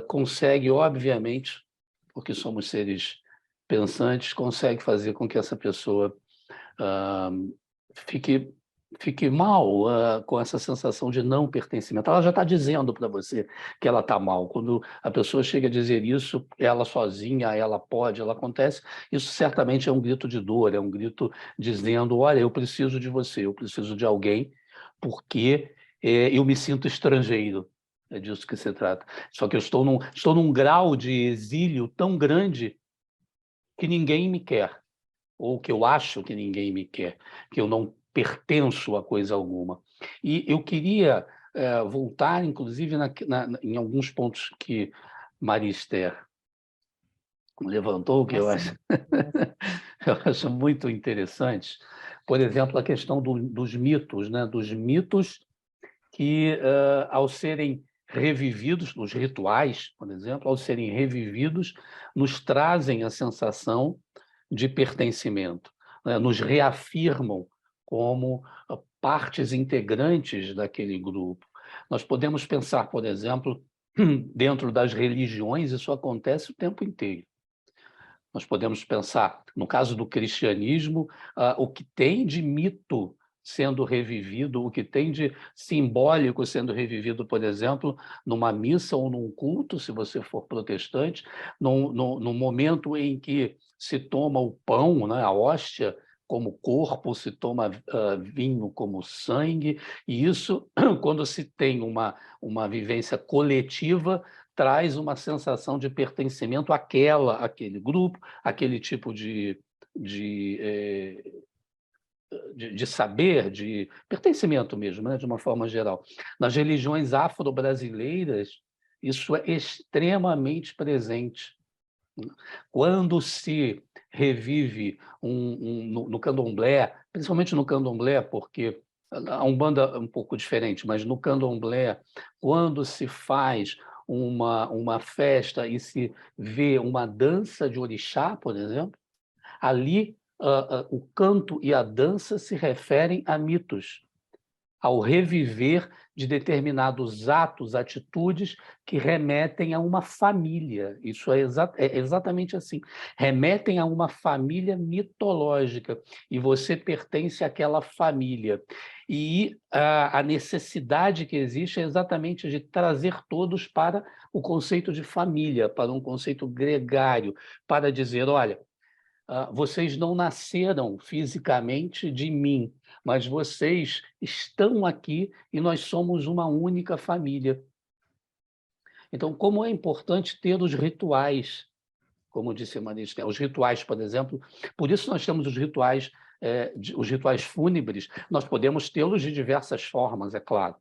consegue, obviamente, porque somos seres pensantes, consegue fazer com que essa pessoa fique mal com essa sensação de não pertencimento. Ela já está dizendo para você que ela está mal. Quando a pessoa chega a dizer isso, ela sozinha, ela pode, ela acontece, isso certamente é um grito de dor, é um grito dizendo, olha, eu preciso de você, eu preciso de alguém, porque eu me sinto estrangeiro. É disso que se trata. Só que eu estou num grau de exílio tão grande que ninguém me quer, ou que eu acho que ninguém me quer, que eu não pertenço a coisa alguma. E eu queria voltar, inclusive, em alguns pontos que Maria Esther levantou, que eu acho muito interessante. Por exemplo, a questão dos mitos, né? Dos mitos que, ao serem revividos, os rituais, por exemplo, ao serem revividos, nos trazem a sensação de pertencimento, né? Nos reafirmam como partes integrantes daquele grupo. Nós podemos pensar, por exemplo, dentro das religiões, isso acontece o tempo inteiro. Nós podemos pensar, no caso do cristianismo, o que tem de mito sendo revivido, o que tem de simbólico sendo revivido, por exemplo, numa missa ou num culto, se você for protestante, no momento em que se toma o pão, né, a hóstia, como corpo, se toma vinho como sangue, e isso, quando se tem uma vivência coletiva, traz uma sensação de pertencimento àquele grupo, àquele tipo de saber, de pertencimento mesmo, né, de uma forma geral. Nas religiões afro-brasileiras, isso é extremamente presente. Quando se revive no candomblé, principalmente no candomblé, porque a Umbanda é um pouco diferente, mas no candomblé, quando se faz uma festa e se vê uma dança de orixá, por exemplo, ali o canto e a dança se referem a mitos. ao reviver de determinados atos, atitudes que remetem a uma família. Isso é exatamente assim. Remetem a uma família mitológica, e você pertence àquela família. E a necessidade que existe é exatamente de trazer todos para o conceito de família, para um conceito gregário, para dizer, olha, vocês não nasceram fisicamente de mim, mas vocês estão aqui e nós somos uma única família. Então, como é importante ter os rituais, como disse a Maria Esther, os rituais, por exemplo, por isso nós temos os rituais fúnebres, nós podemos tê-los de diversas formas, é claro.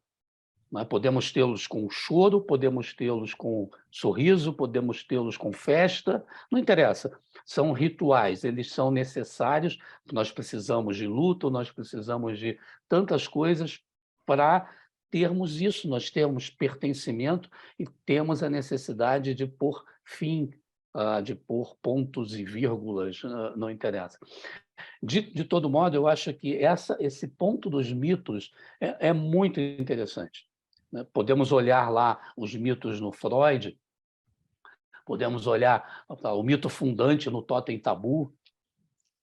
Podemos tê-los com choro, podemos tê-los com sorriso, podemos tê-los com festa, não interessa. São rituais, eles são necessários, nós precisamos de luto, nós precisamos de tantas coisas para termos isso, nós temos pertencimento e temos a necessidade de pôr fim, de pôr pontos e vírgulas, não interessa. De todo modo, eu acho que esse ponto dos mitos é muito interessante. Podemos olhar lá os mitos no Freud, podemos olhar o mito fundante no Totem Tabu,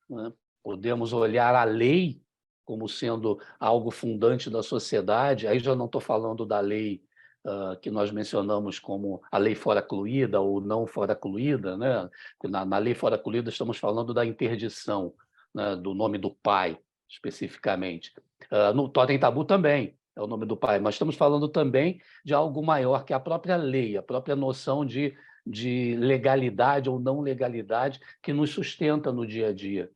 né? Podemos olhar a lei como sendo algo fundante da sociedade. Aí já não estou falando da lei que nós mencionamos como a lei fora-cluída ou não fora-cluída, né? Na lei fora-cluída estamos falando da interdição, né? Do nome do pai, especificamente. No Totem Tabu também é o nome do pai, mas estamos falando também de algo maior, que é a própria lei, a própria noção de legalidade ou não legalidade que nos sustenta no dia a dia.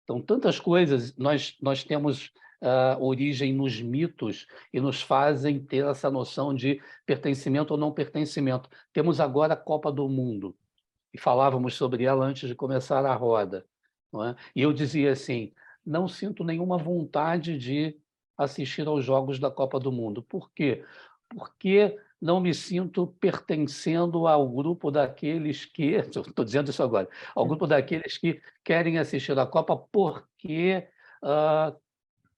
Então, tantas coisas nós temos origem nos mitos e nos fazem ter essa noção de pertencimento ou não pertencimento. Temos agora a Copa do Mundo, e falávamos sobre ela antes de começar a roda, não é? E eu dizia assim, não sinto nenhuma vontade de assistir aos Jogos da Copa do Mundo. Por quê? Porque não me sinto pertencendo ao grupo daqueles que... Estou dizendo isso agora. Ao grupo daqueles que querem assistir a Copa porque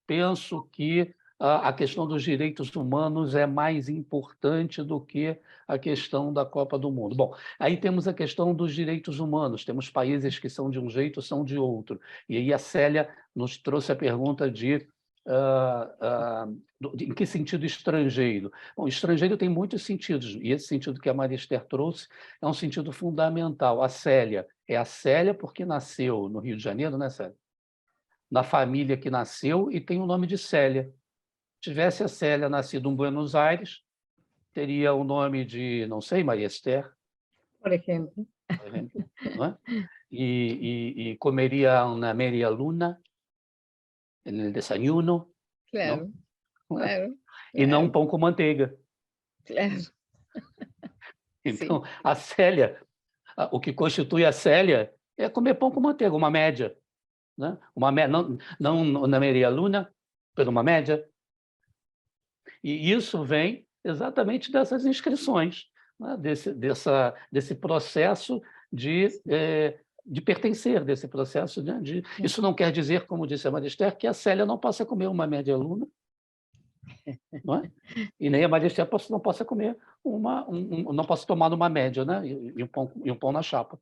penso que a questão dos direitos humanos é mais importante do que a questão da Copa do Mundo. Bom, aí temos a questão dos direitos humanos. Temos países que são de um jeito, são de outro. E aí a Célia nos trouxe a pergunta de em que sentido estrangeiro? Bom, estrangeiro tem muitos sentidos, e esse sentido que a Maria Esther trouxe é um sentido fundamental. A Célia é a Célia porque nasceu no Rio de Janeiro, né, Célia? Na família que nasceu e tem o nome de Célia. Tivesse a Célia nascido em Buenos Aires, teria o nome de, não sei, Maria Esther. Por exemplo. Não é? E comeria uma meia luna no desayuno. Claro, não? claro. E não um pão com manteiga. Claro. Então, a Célia, o que constitui a Célia é comer pão com manteiga, uma média. Né? Não na meia luna, por uma média. E isso vem exatamente dessas inscrições, né? desse processo de pertencer, desse processo de... Isso não quer dizer, como disse a Maria Esther, que a Célia não possa comer uma média luna, não é? E nem a Maria Esther não possa comer não possa tomar uma média, né? E um pão na chapa.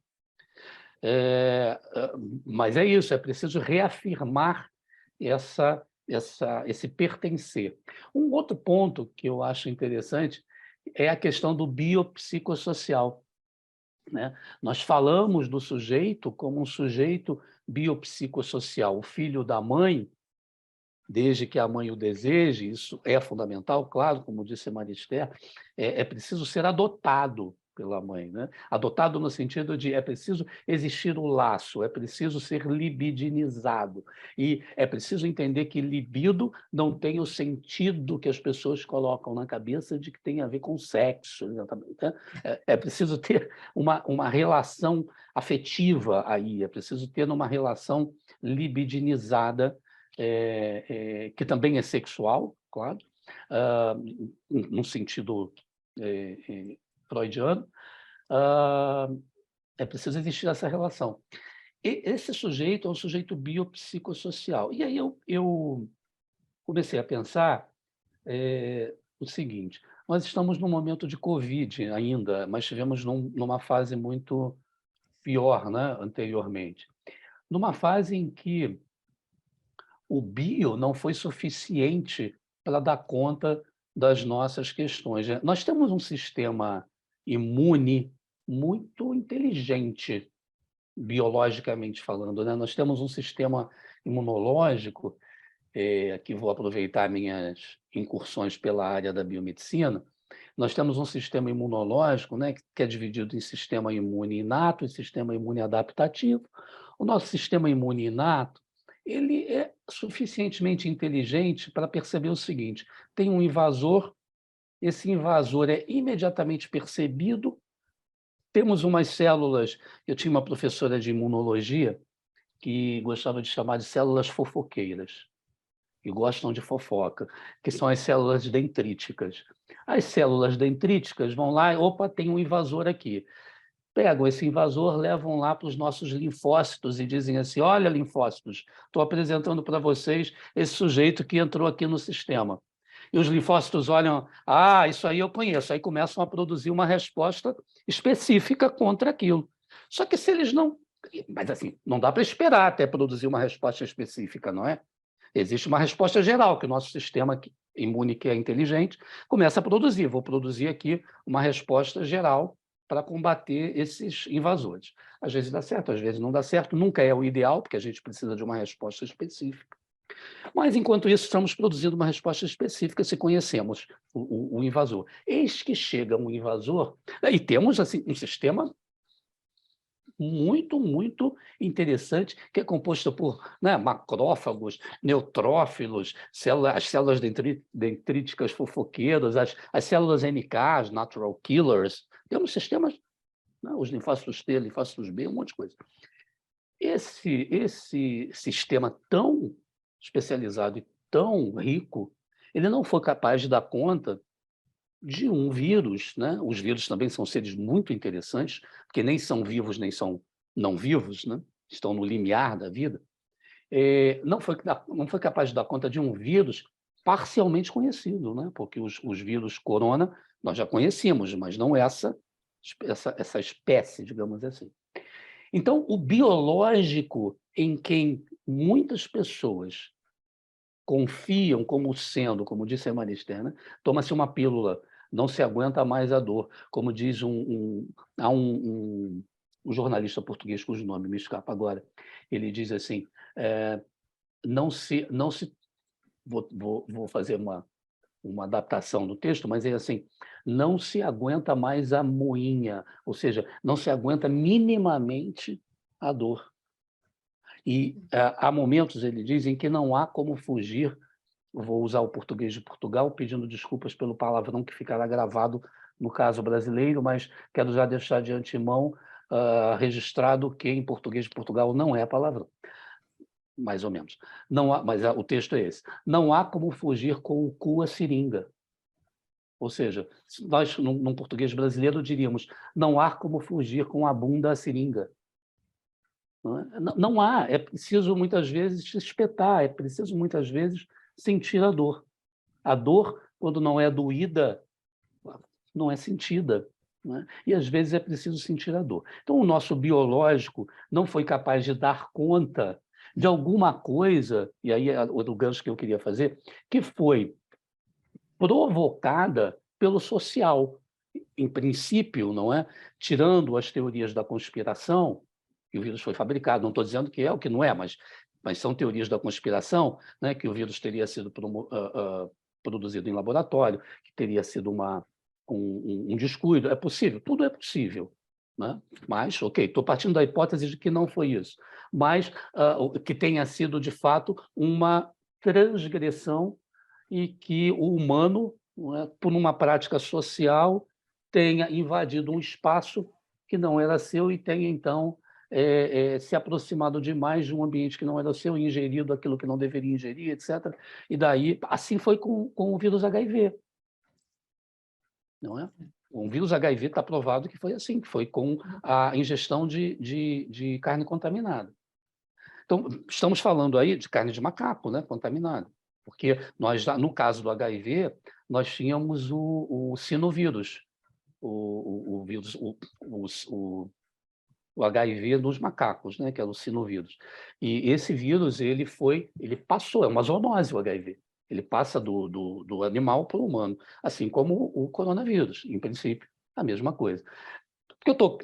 Mas é isso, é preciso reafirmar esse pertencer. Um outro ponto que eu acho interessante é a questão do biopsicossocial, né? Nós falamos do sujeito como um sujeito biopsicossocial, o filho da mãe, desde que a mãe o deseje, isso é fundamental, claro, como disse a Maria Esther, é preciso ser adotado pela mãe, né? Adotado no sentido de é preciso existir o laço, é preciso ser libidinizado. E é preciso entender que libido não tem o sentido que as pessoas colocam na cabeça de que tem a ver com sexo. Exatamente, né? É preciso ter uma relação afetiva aí, é preciso ter uma relação libidinizada, que também é sexual, claro, num sentido freudiano, é preciso existir essa relação. E esse sujeito é um sujeito biopsicossocial. E aí eu comecei a pensar o seguinte, nós estamos num momento de Covid ainda, mas estivemos numa fase muito pior, né, anteriormente. Numa fase em que o bio não foi suficiente para dar conta das nossas questões, né? Nós temos um sistema imune muito inteligente, biologicamente falando, né? Nós temos um sistema imunológico, aqui vou aproveitar minhas incursões pela área da biomedicina, nós temos um sistema imunológico, né, que é dividido em sistema imune inato e sistema imune adaptativo. O nosso sistema imune inato, ele é suficientemente inteligente para perceber o seguinte: tem um invasor, esse invasor é imediatamente percebido, temos umas células, eu tinha uma professora de imunologia que gostava de chamar de células fofoqueiras, e gostam de fofoca, que são as células dendríticas. As células dendríticas vão lá, opa, tem um invasor aqui. Pegam esse invasor, levam lá para os nossos linfócitos e dizem assim: olha, linfócitos, estou apresentando para vocês esse sujeito que entrou aqui no sistema. E os linfócitos olham: ah, isso aí eu conheço. Aí começam a produzir uma resposta específica contra aquilo. Só que se eles não... Mas assim, não dá para esperar até produzir uma resposta específica, não é? Existe uma resposta geral, que o nosso sistema imune, que é inteligente, começa a produzir. Vou produzir aqui uma resposta geral para combater esses invasores. Às vezes dá certo, às vezes não dá certo. Nunca é o ideal, porque a gente precisa de uma resposta específica. Mas, enquanto isso, estamos produzindo uma resposta específica se conhecemos o invasor. Eis que chega um invasor, e temos assim, um sistema muito interessante, que é composto por, né, macrófagos, neutrófilos, as células dendríticas fofoqueiras, as células NK, as natural killers. Temos sistemas, né, os linfócitos T, linfócitos B, um monte de coisa. Esse sistema tão especializado e tão rico, ele não foi capaz de dar conta de um vírus, né? Os vírus também são seres muito interessantes, porque nem são vivos, nem são não vivos, né? Estão no limiar da vida. Não foi capaz de dar conta de um vírus parcialmente conhecido, né? Porque os vírus corona nós já conhecíamos, mas não essa espécie, digamos assim. Então, o biológico em quem muitas pessoas confiam como sendo, como disse a Maristela, né? Toma-se uma pílula, não se aguenta mais a dor. Como diz um jornalista português, cujo nome me escapa agora, ele diz assim, não se vou fazer uma adaptação do texto, mas é assim, não se aguenta mais a moinha, ou seja, não se aguenta minimamente a dor. E há momentos, ele diz, em que não há como fugir. Vou usar o português de Portugal, pedindo desculpas pelo palavrão que ficará gravado no caso brasileiro, mas quero já deixar de antemão registrado que em português de Portugal não é palavrão, mais ou menos. Não há, mas o texto é esse. Não há como fugir com o cu a seringa. Ou seja, nós, num português brasileiro, diríamos: não há como fugir com a bunda a seringa. Não há, é preciso muitas vezes se espetar, é preciso muitas vezes sentir a dor. A dor, quando não é doída, não é sentida, né? E às vezes é preciso sentir a dor. Então, o nosso biológico não foi capaz de dar conta de alguma coisa, e aí é o gancho que eu queria fazer, que foi provocada pelo social. Em princípio, não é? Tirando as teorias da conspiração, que o vírus foi fabricado, não estou dizendo que é o que não é, mas são teorias da conspiração, né, que o vírus teria sido produzido em laboratório, que teria sido um descuido. É possível? Tudo é possível, né? Mas, ok, estou partindo da hipótese de que não foi isso, mas que tenha sido, de fato, uma transgressão e que o humano, não é, por uma prática social, tenha invadido um espaço que não era seu e tenha, então, se aproximado demais de um ambiente que não era seu, ingerido aquilo que não deveria ingerir, etc. E daí, assim foi com o vírus HIV. Não é? O vírus HIV está provado que foi assim, que foi com a ingestão de carne contaminada. Então, estamos falando aí de carne de macaco, né, contaminada. Porque nós, no caso do HIV, nós tínhamos o sinovírus, o vírus, o HIV nos macacos, né, que era o sinovírus. E esse vírus, ele passou, é uma zoonose o HIV. Ele passa do animal para o humano, assim como o coronavírus, em princípio, a mesma coisa. Por que eu estou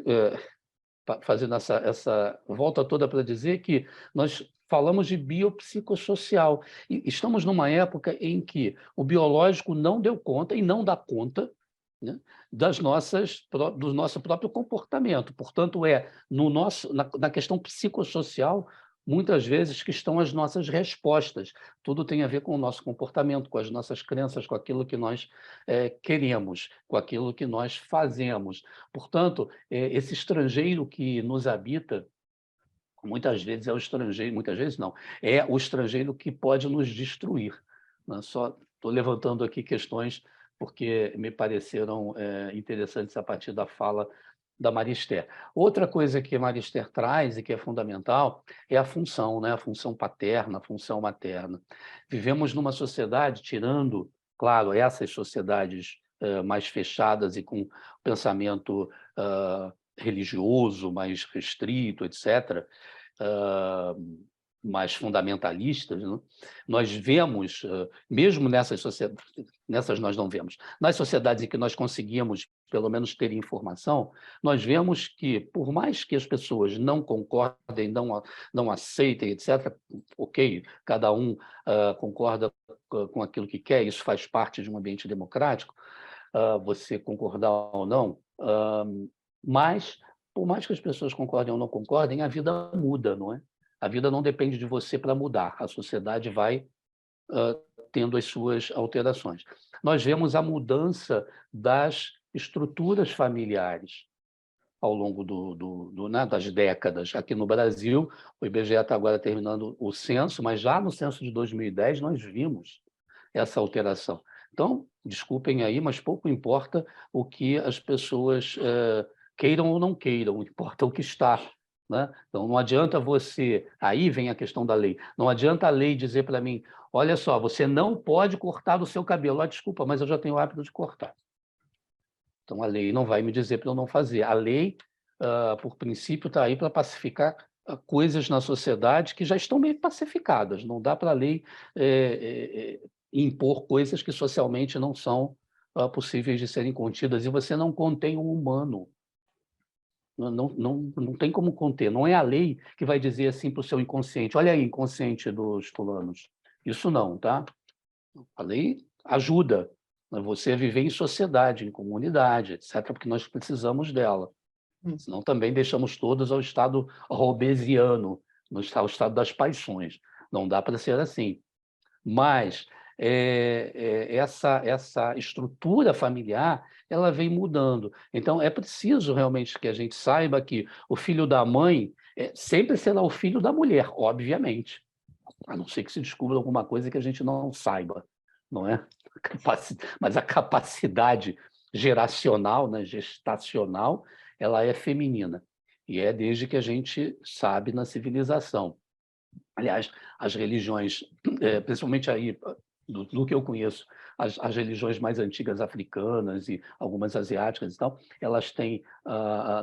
fazendo essa volta toda para dizer que nós falamos de biopsicossocial. E estamos numa época em que o biológico não deu conta e não dá conta, né, do nosso próprio comportamento. Portanto, na questão psicossocial, muitas vezes que estão as nossas respostas. Tudo tem a ver com o nosso comportamento, com as nossas crenças, com aquilo que nós queremos, com aquilo que nós fazemos. Portanto, esse estrangeiro que nos habita, muitas vezes é o estrangeiro, muitas vezes não, é o estrangeiro que pode nos destruir. Né? Só estou levantando aqui questões porque me pareceram interessantes a partir da fala da Marister. Outra coisa que a Marister traz e que é fundamental é a função, né? A função paterna, a função materna. Vivemos numa sociedade, tirando, claro, essas sociedades mais fechadas e com pensamento religioso mais restrito, etc., mais fundamentalistas, né? Nós vemos, mesmo nessas sociedades, nessas nós não vemos, nas sociedades em que nós conseguimos, pelo menos, ter informação, nós vemos que, por mais que as pessoas não concordem, não aceitem, etc., ok, cada um concorda com aquilo que quer, isso faz parte de um ambiente democrático, você concordar ou não, mas, por mais que as pessoas concordem ou não concordem, a vida muda, não é? A vida não depende de você para mudar, a sociedade vai tendo as suas alterações. Nós vemos a mudança das estruturas familiares ao longo das décadas. Aqui no Brasil, o IBGE está agora terminando o censo, mas já no censo de 2010 nós vimos essa alteração. Então, desculpem aí, mas pouco importa o que as pessoas queiram ou não queiram, importa o que está. Né? Então, não adianta você... Aí vem a questão da lei. Não adianta a lei dizer para mim, olha só, você não pode cortar o seu cabelo. Desculpa, mas eu já tenho o hábito de cortar. Então, a lei não vai me dizer para eu não fazer. A lei, por princípio, está aí para pacificar coisas na sociedade que já estão meio pacificadas. Não dá para a lei impor coisas que socialmente não são possíveis de serem contidas. E você não contém o humano. Não tem como conter. Não é a lei que vai dizer assim para o seu inconsciente, olha aí, inconsciente dos fulanos. Isso não, tá? A lei ajuda você a viver em sociedade, em comunidade, etc., porque nós precisamos dela. Senão também deixamos todos ao estado robesiano, ao estado das paixões. Não dá para ser assim. Mas essa estrutura familiar, ela vem mudando. Então, é preciso realmente que a gente saiba que o filho da mãe sempre será o filho da mulher, obviamente. A não ser que se descubra alguma coisa que a gente não saiba, não é? Mas a capacidade geracional, né, gestacional, ela é feminina. E é desde que a gente sabe na civilização. Aliás, as religiões, principalmente aí, do que eu conheço, as religiões mais antigas africanas e algumas asiáticas e tal, elas têm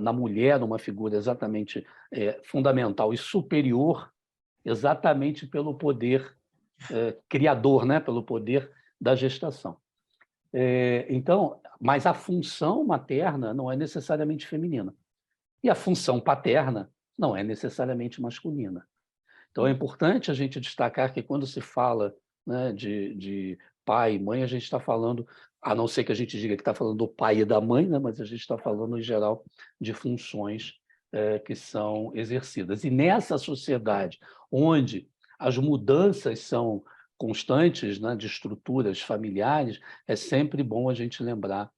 na mulher uma figura exatamente fundamental e superior, exatamente pelo poder criador, né? Pelo poder da gestação. Então, mas a função materna não é necessariamente feminina. E a função paterna não é necessariamente masculina. Então, é importante a gente destacar que quando se fala, né, de pai e mãe, a gente está falando, a não ser que a gente diga que está falando do pai e da mãe, né, mas a gente está falando, em geral, de funções que são exercidas. E nessa sociedade, onde as mudanças são constantes, né, de estruturas familiares, é sempre bom a gente lembrar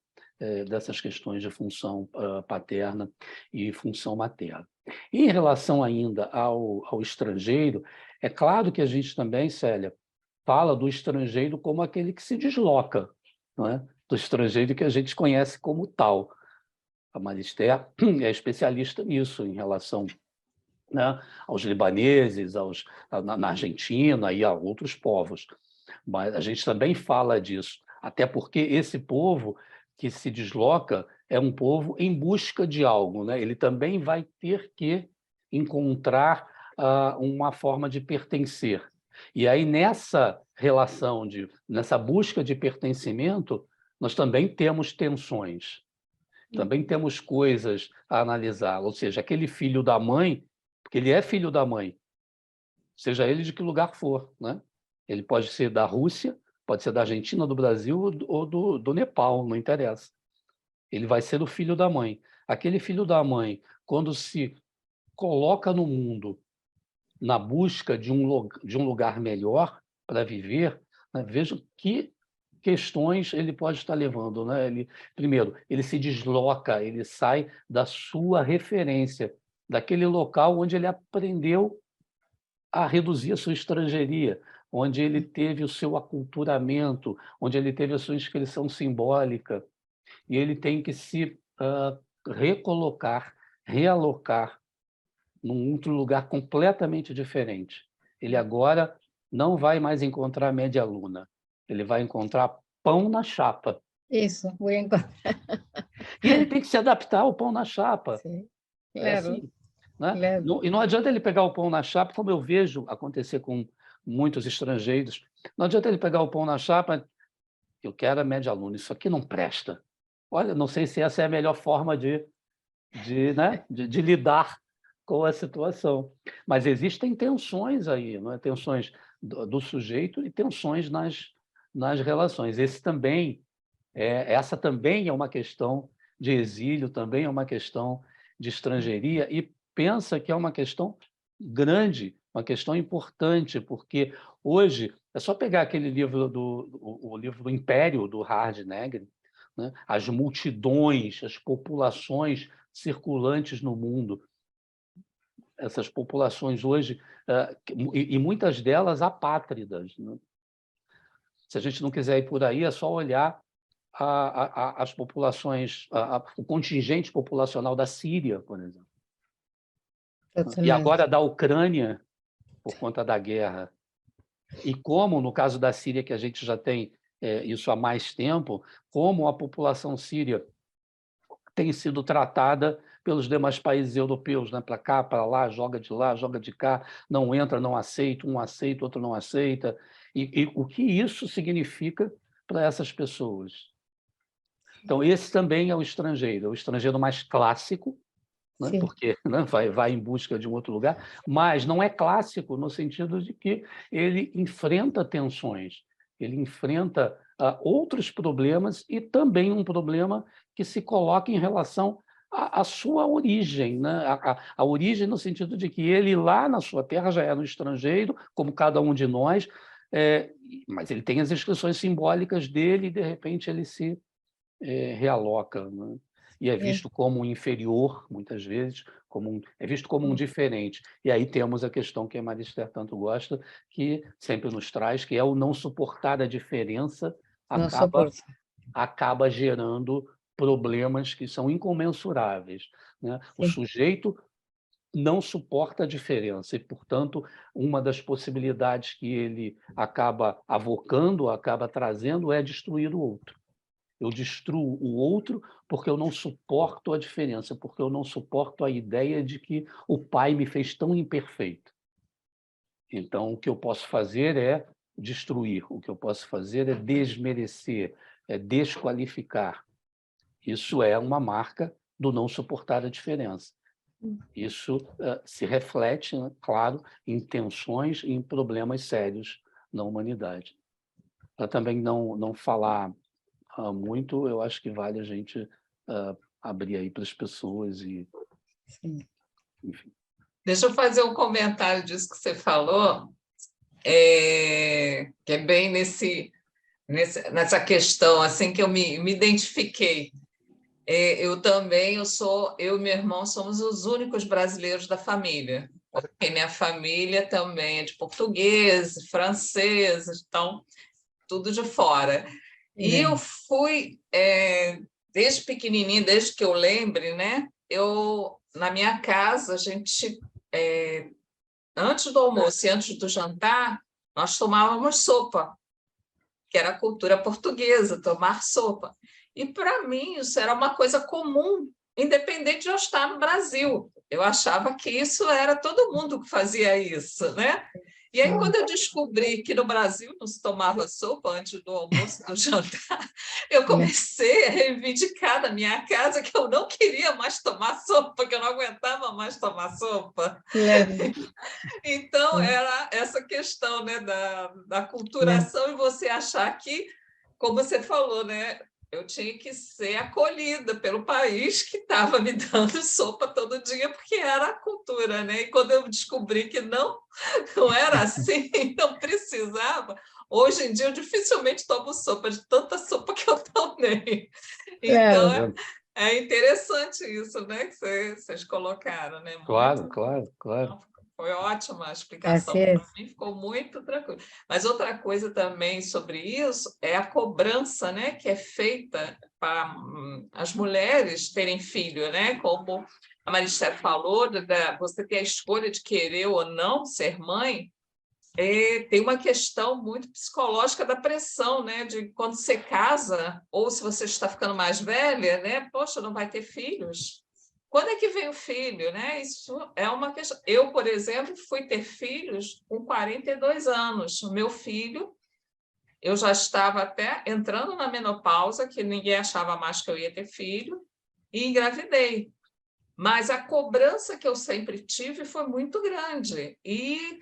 dessas questões de função paterna e função materna. E em relação ainda ao estrangeiro, é claro que a gente também, Célia, fala do estrangeiro como aquele que se desloca, não é? Do estrangeiro que a gente conhece como tal. A Marister é especialista nisso, em relação, né, aos libaneses, na Argentina e a outros povos. mas a gente também fala disso, até porque esse povo que se desloca é um povo em busca de algo, né? Ele também vai ter que encontrar uma forma de pertencer. E aí, nessa relação, nessa busca de pertencimento, nós também temos tensões, também temos coisas a analisar. Ou seja, aquele filho da mãe, porque ele é filho da mãe, seja ele de que lugar for, né? Ele pode ser da Rússia, pode ser da Argentina, do Brasil ou do Nepal, não interessa. Ele vai ser o filho da mãe. Aquele filho da mãe, quando se coloca no mundo na busca de um lugar melhor para viver, né? Veja que questões ele pode estar levando, né? Primeiro, ele se desloca, ele sai da sua referência, daquele local onde ele aprendeu a reduzir a sua estrangeiria, onde ele teve o seu aculturamento, onde ele teve a sua inscrição simbólica, e ele tem que se recolocar, realocar num outro lugar completamente diferente. Ele agora não vai mais encontrar média luna, ele vai encontrar pão na chapa. Isso, vou encontrar. E ele tem que se adaptar ao pão na chapa. Sim, É claro, assim, né? claro. E não adianta ele pegar o pão na chapa, como eu vejo acontecer com muitos estrangeiros, não adianta ele pegar o pão na chapa, eu quero a média luna, isso aqui não presta. Olha, não sei se essa é a melhor forma né, de lidar com a situação. Mas existem tensões aí, não é? Tensões do sujeito e tensões nas relações. Essa também é uma questão de exílio, também é uma questão de estrangeiria, e pensa que é uma questão grande, uma questão importante, porque hoje é só pegar aquele livro o livro do Império, do Hard Negri, né? As multidões, as populações circulantes no mundo, essas populações hoje, e muitas delas apátridas, né? Se a gente não quiser ir por aí, é só olhar as populações, o contingente populacional da Síria, por exemplo. E Totalmente. agora da Ucrânia, por conta da guerra. E como, no caso da Síria, que a gente já tem isso há mais tempo, como a população síria tem sido tratada pelos demais países europeus, né? Para cá, para lá, joga de cá, não entra, não aceita, um aceita, outro não aceita. E o que isso significa para essas pessoas? Então, esse também é o estrangeiro mais clássico, né? Sim. Porque, né, vai em busca de um outro lugar, mas não é clássico no sentido de que ele enfrenta tensões, ele enfrenta outros problemas e também um problema que se coloca em relação à sua origem, né? A origem no sentido de que ele lá na sua terra já era um estrangeiro, como cada um de nós, mas ele tem as inscrições simbólicas dele e, de repente, ele se realoca, né? E é visto como um inferior, muitas vezes, é visto como um diferente. E aí temos a questão que a Marister tanto gosta, que sempre nos traz, que é o não suportar a diferença, acaba gerando problemas que são incomensuráveis, né? O sujeito não suporta a diferença e, portanto, uma das possibilidades que ele acaba avocando, acaba trazendo, é destruir o outro. Eu destruo o outro porque eu não suporto a diferença, porque eu não suporto a ideia de que o pai me fez tão imperfeito. Então, o que eu posso fazer é destruir, o que eu posso fazer é desmerecer, é desqualificar. Isso é uma marca do não suportar a diferença. Isso se reflete, né, claro, em tensões e em problemas sérios na humanidade. Para também não falar muito, eu acho que vale a gente abrir aí para as pessoas e, enfim. Deixa eu fazer um comentário disso que você falou, que é bem nessa questão assim que eu me identifiquei. Eu e meu irmão somos os únicos brasileiros da família, porque minha família também é de portugueses, franceses, então tudo de fora. E eu fui, desde pequenininha, desde que eu lembre, né? Na minha casa, a gente, antes do almoço e antes do jantar, nós tomávamos sopa. que era a cultura portuguesa, tomar sopa. E, para mim, isso era uma coisa comum, independente de eu estar no Brasil. Eu achava que isso era todo mundo que fazia isso, né? E aí, quando eu descobri que no Brasil não se tomava sopa antes do almoço e do jantar, eu comecei a reivindicar na minha casa que eu não queria mais tomar sopa, que eu não aguentava mais tomar sopa. Então, era essa questão, né, da culturação, e você achar que, como você falou, né, eu tinha que ser acolhida pelo país que estava me dando sopa todo dia, porque era a cultura, né? E quando eu descobri que não era assim, não precisava, hoje em dia eu dificilmente tomo sopa, de tanta sopa que eu tomei. Então, Claro. é interessante isso, né, que vocês colocaram, né? Claro, Muito. claro, claro. Foi ótima a Así explicação, para es. mim ficou muito tranquilo. Mas outra coisa também sobre isso é a cobrança, né, que é feita para as mulheres terem filho, né? Como a Maristela falou, você ter a escolha de querer ou não ser mãe, tem uma questão muito psicológica da pressão, né? De quando você casa, ou se você está ficando mais velha, né? Poxa, não vai ter filhos. Quando é que vem o filho, né? Isso é uma questão. Eu, por exemplo, fui ter filhos com 42 anos. O meu filho, eu já estava até entrando na menopausa, que ninguém achava mais que eu ia ter filho, e engravidei. Mas a cobrança que eu sempre tive foi muito grande. E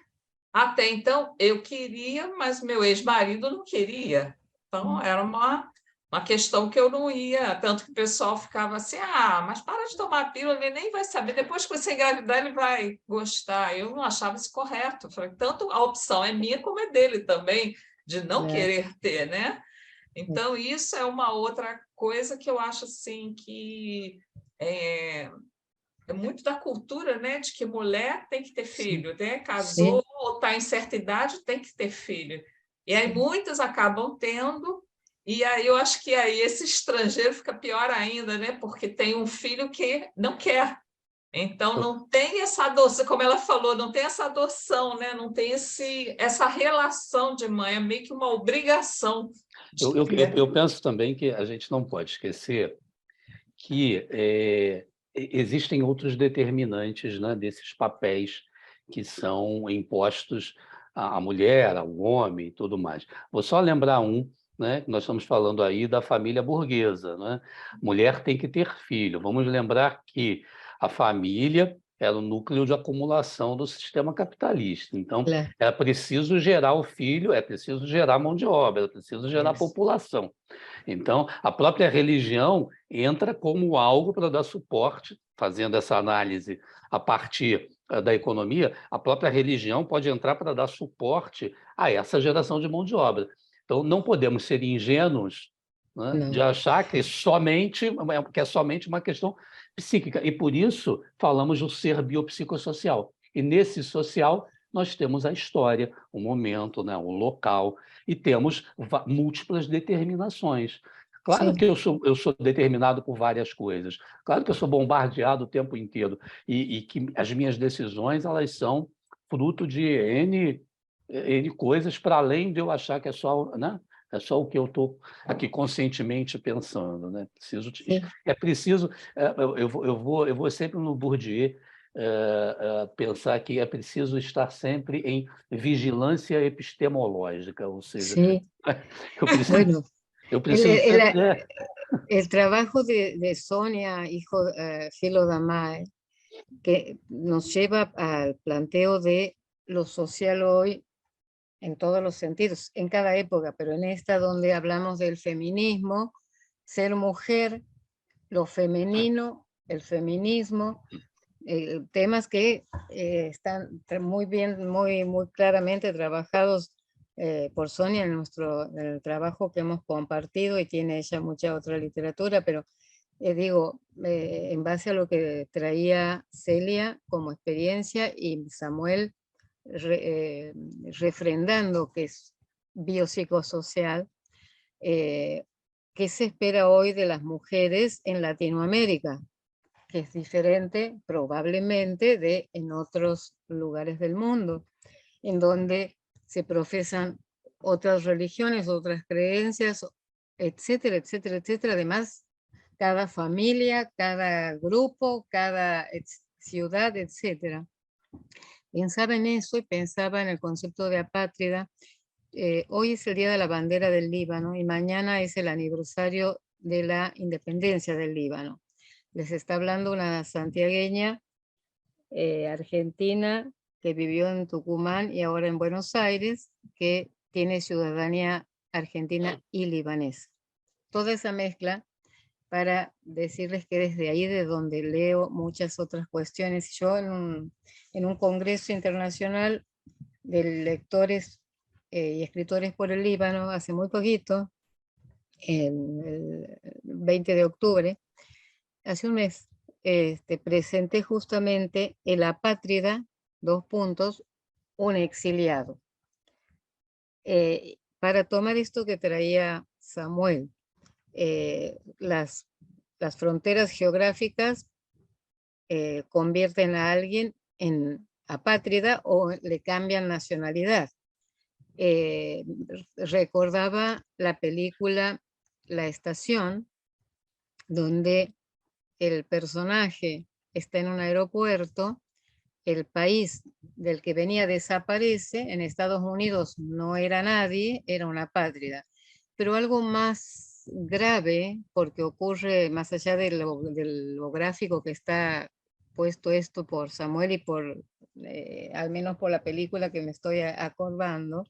até então, eu queria, mas meu ex-marido não queria. Então, era uma questão que eu não ia. Tanto que o pessoal ficava assim, mas para de tomar a pílula, ele nem vai saber. Depois que você engravidar, ele vai gostar. Eu não achava isso correto. Eu falei, tanto a opção é minha como é dele também, de não querer ter, né? Então, isso é uma outra coisa que eu acho assim que... É muito da cultura, né, de que mulher tem que ter filho, né? Sí, Casou ou está em certa idade, tem que ter filho. E aí muitas acabam tendo, e aí eu acho que aí esse estrangeiro fica pior ainda, né? Porque tem um filho que não quer. Então não tem essa adoção, como ela falou, não tem essa adoção, né? Não tem essa relação de mãe, é meio que uma obrigação de ter. Eu penso também que a gente não pode esquecer que existem outros determinantes, né, desses papéis que são impostos à mulher, ao homem e tudo mais. Vou só lembrar né, que nós estamos falando aí da família burguesa, né? Mulher tem que ter filho. Vamos lembrar que a família era o núcleo de acumulação do sistema capitalista. Então, claro. é preciso gerar o filho, é preciso gerar mão de obra, é preciso gerar população. Então, a própria religião entra como algo para dar suporte, fazendo essa análise a partir da economia, a própria religião pode entrar para dar suporte a essa geração de mão de obra. Então, não podemos ser ingênuos, né, de No. achar que é somente uma questão psíquica. E, por isso, falamos do ser biopsicossocial. E, nesse social, nós temos a história, o momento, né, o local, e temos múltiplas determinações. Claro Sí, que eu sou determinado por várias coisas. Claro que eu sou bombardeado o tempo inteiro. E que as minhas decisões elas são fruto de N coisas, para além de eu achar que é só, né? É só o que eu estou aqui conscientemente pensando, né? sí, É preciso. Eu vou sempre no Bourdieu, pensar que é preciso estar sempre em vigilância epistemológica, ou seja, sí. eu preciso, Bueno, eu el, preciso el- sempre. el trabajo de Sonia, hijo Filo Damae, que nos lleva al planteo de lo social hoy en todos los sentidos, en cada época, pero en esta donde hablamos del feminismo, ser mujer, lo femenino, el feminismo, temas que están muy bien, muy claramente trabajados por Sonia en el trabajo que hemos compartido, y tiene ella mucha otra literatura, pero digo, en base a lo que traía Celia como experiencia y Samuel refrendando que es biopsicosocial, ¿qué se espera hoy de las mujeres en Latinoamérica? Que es diferente probablemente de en otros lugares del mundo, en donde se profesan otras religiones, otras creencias, etcétera, etcétera, etcétera. Además, cada familia, cada grupo, cada ciudad, etcétera. Pensaba en eso y pensaba en el concepto de apátrida. Hoy es el Día de la Bandera del Líbano y mañana es el aniversario de la independencia del Líbano. Les está hablando una santiagueña argentina que vivió en Tucumán y ahora en Buenos Aires, que tiene ciudadanía argentina y libanesa. Toda esa mezcla para decirles que desde ahí de donde leo muchas otras cuestiones. Yo en un congreso internacional de lectores y escritores por el Líbano, hace muy poquito, el 20 de octubre, hace un mes, presenté justamente El apátrida, un exiliado. Para tomar esto que traía Samuel, las fronteras geográficas convierten a alguien en apátrida o le cambian nacionalidad. Recordaba la película La Estación, donde el personaje está en un aeropuerto, el país del que venía desaparece, en Estados Unidos no era nadie, era una apátrida. Pero algo más grave, porque ocurre más allá de lo gráfico que está puesto esto por Samuel y por, al menos por la película que me estoy acordando,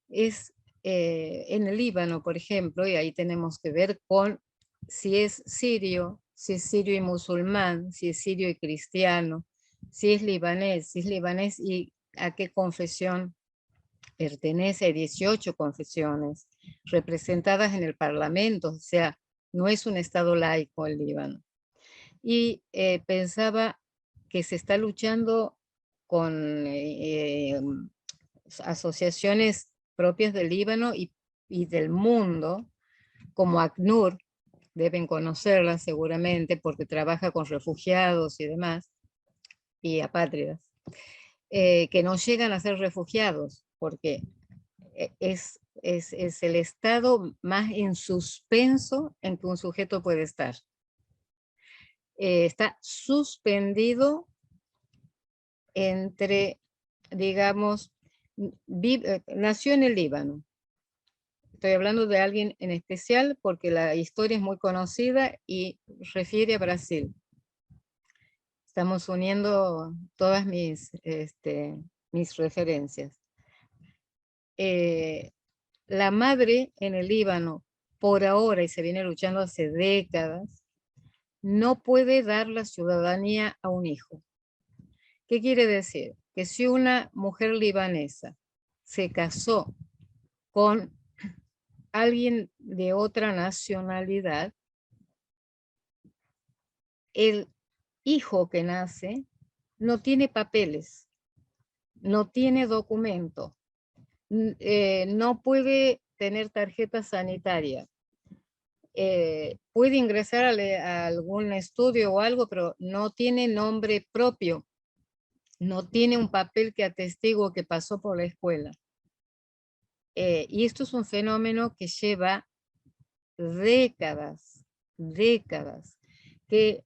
es en el Líbano, por ejemplo, y ahí tenemos que ver con si es sirio y musulmán, si es sirio y cristiano, si es libanés y a qué confesión pertenece. Hay 18 confesiones representadas en el Parlamento, o sea, no es un estado laico el Líbano. Y pensaba que se está luchando con asociaciones propias del Líbano y del mundo, como ACNUR, deben conocerla seguramente porque trabaja con refugiados y demás, y apátridas, que no llegan a ser refugiados, porque es el estado más en suspenso en que un sujeto puede estar. Está suspendido entre, digamos, nació en el Líbano. Estoy hablando de alguien en especial porque la historia es muy conocida y refiere a Brasil. Estamos uniendo todas mis referencias. La madre en el Líbano, por ahora, y se viene luchando hace décadas, no puede dar la ciudadanía a un hijo. ¿Qué quiere decir? Que si una mujer libanesa se casó con alguien de otra nacionalidad, el hijo que nace no tiene papeles, no tiene documento, no puede tener tarjeta sanitaria, puede ingresar a algún estudio o algo, pero no tiene nombre propio, no tiene un papel que atestigue que pasó por la escuela. Y esto es un fenómeno que lleva décadas, que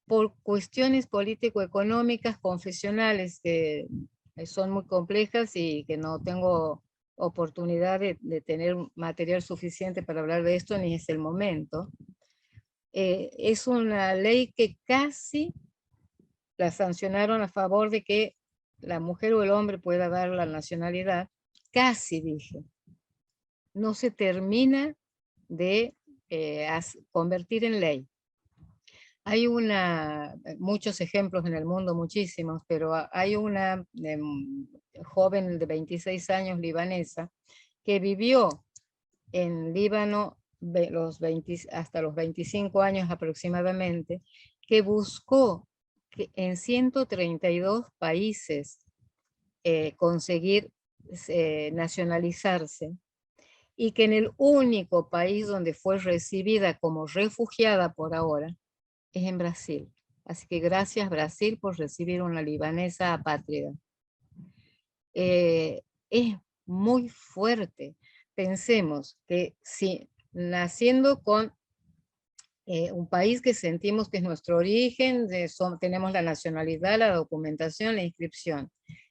por cuestiones político-económicas, confesionales, que son muy complejas y que no tengo oportunidad de tener material suficiente para hablar de esto, ni es el momento. Es una ley que casi la sancionaron a favor de que la mujer o el hombre pueda dar la nacionalidad, casi dije. No se termina de convertir en ley. Hay muchos ejemplos en el mundo, muchísimos, pero hay una joven de 26 años libanesa que vivió en Líbano hasta los 25 años aproximadamente, que buscó en 132 países conseguir nacionalizarse, y que en el único país donde fue recibida como refugiada por ahora es en Brasil. Así que gracias Brasil por recibir una libanesa apátrida. Es muy fuerte. Pensemos que si naciendo con un país que sentimos que es nuestro origen, tenemos la nacionalidad, la documentación, la inscripción,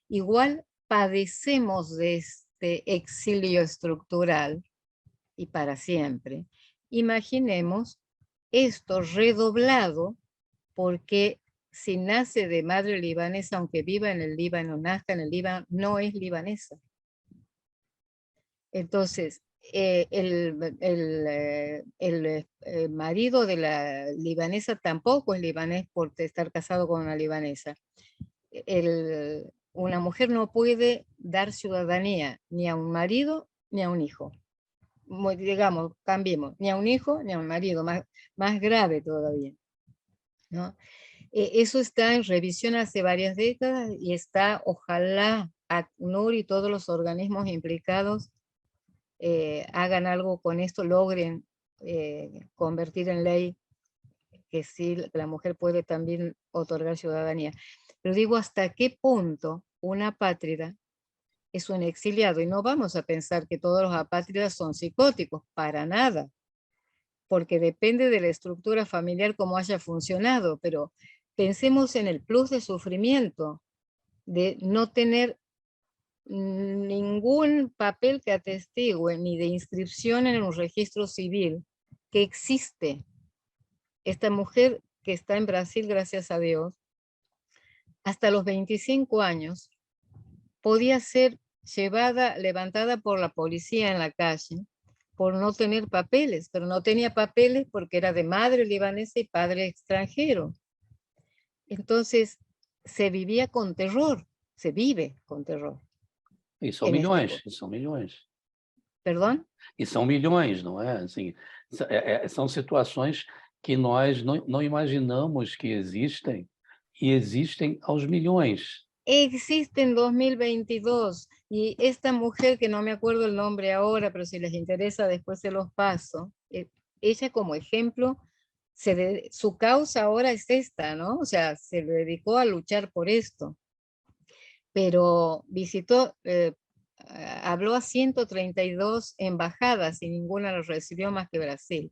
igual padecemos de este exilio estructural y para siempre. Imaginemos esto redoblado porque si nace de madre libanesa, aunque viva en el Líbano, nazca en el Líbano, no es libanesa. Entonces, el marido de la libanesa tampoco es libanés por estar casado con una libanesa. Una mujer no puede dar ciudadanía ni a un marido ni a un hijo. Digamos, cambiemos, ni a un hijo ni a un marido, más grave todavía, ¿no? Eso está en revisión hace varias décadas y está, ojalá, ACNUR y todos los organismos implicados hagan algo con esto, logren convertir en ley que sí, la mujer puede también otorgar ciudadanía. Pero digo, ¿hasta qué punto un apátrida es un exiliado? Y no vamos a pensar que todos los apátridas son psicóticos, para nada, porque depende de la estructura familiar cómo haya funcionado, pero pensemos en el plus de sufrimiento, de no tener ningún papel que atestigue ni de inscripción en un registro civil que existe. Esta mujer que está en Brasil, gracias a Dios, hasta los 25 años podía ser levantada por la policía en la calle por no tener papeles, pero no tenía papeles porque era de madre libanesa y padre extranjero. Entonces se vivía con terror, se vive con terror. E são milhões, e são milhões. Perdão? E são milhões, não é? Assim, são situações que nós não imaginamos que existem, e existem aos milhões. Existe en 2022 y esta mujer, que no me acuerdo el nombre ahora, pero si les interesa después se los paso, ella como ejemplo, su causa ahora es esta, ¿no? O sea, se dedicó a luchar por esto, pero visitó, habló a 132 embajadas y ninguna lo recibió más que Brasil,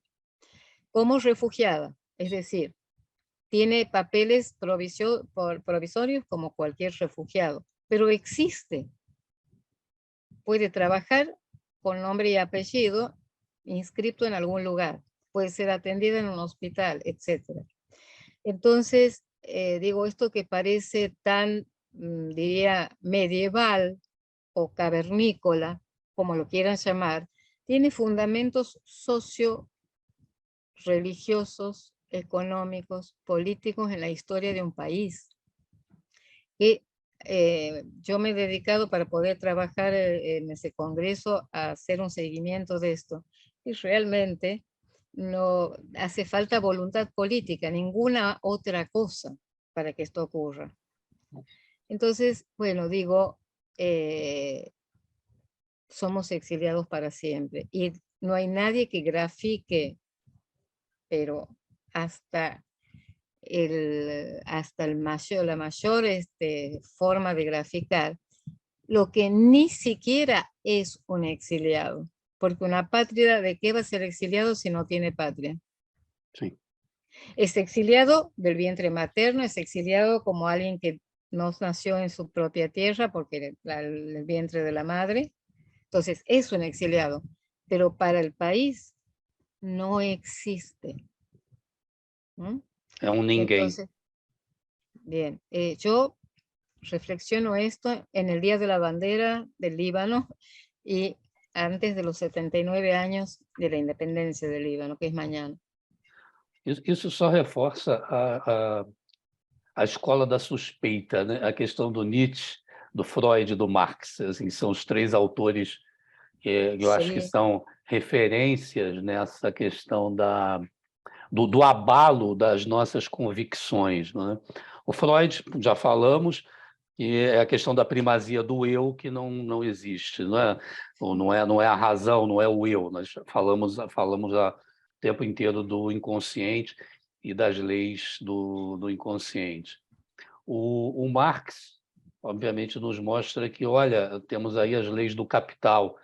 como refugiada, es decir, tiene papeles provisorios como cualquier refugiado, pero existe. Puede trabajar con nombre y apellido, inscrito en algún lugar, puede ser atendida en un hospital, etc. Entonces, digo, esto que parece tan, diría, medieval o cavernícola, como lo quieran llamar, tiene fundamentos socio-religiosos, económicos, políticos en la historia de un país. Y yo me he dedicado para poder trabajar en ese congreso a hacer un seguimiento de esto. Y realmente no hace falta voluntad política, ninguna otra cosa para que esto ocurra. Entonces, bueno, digo, somos exiliados para siempre. Y no hay nadie que grafique, pero hasta la mayor forma de graficar, lo que ni siquiera es un exiliado, porque una apátrida, ¿de qué va a ser exiliado si no tiene patria? Sí. Es exiliado del vientre materno, es exiliado como alguien que no nació en su propia tierra, porque el vientre de la madre, entonces es un exiliado, pero para el país no existe. ¿Mm? É ninguém. Entonces, bien, yo reflexiono esto en el Día de la Bandera del Líbano y antes de los 79 años de la independencia del Líbano, que es mañana. Isso só reforça a escola da suspeita, né? A questão do Nietzsche, do Freud, do Marx, assim, são os três autores que eu acho que são referências nessa questão do abalo das nossas convicções, né? O Freud, já falamos, que é a questão da primazia do eu que não existe, não é a razão, não é o eu. Nós falamos o tempo inteiro do inconsciente e das leis do inconsciente. O Marx, obviamente, nos mostra que, olha, temos aí as leis do capital,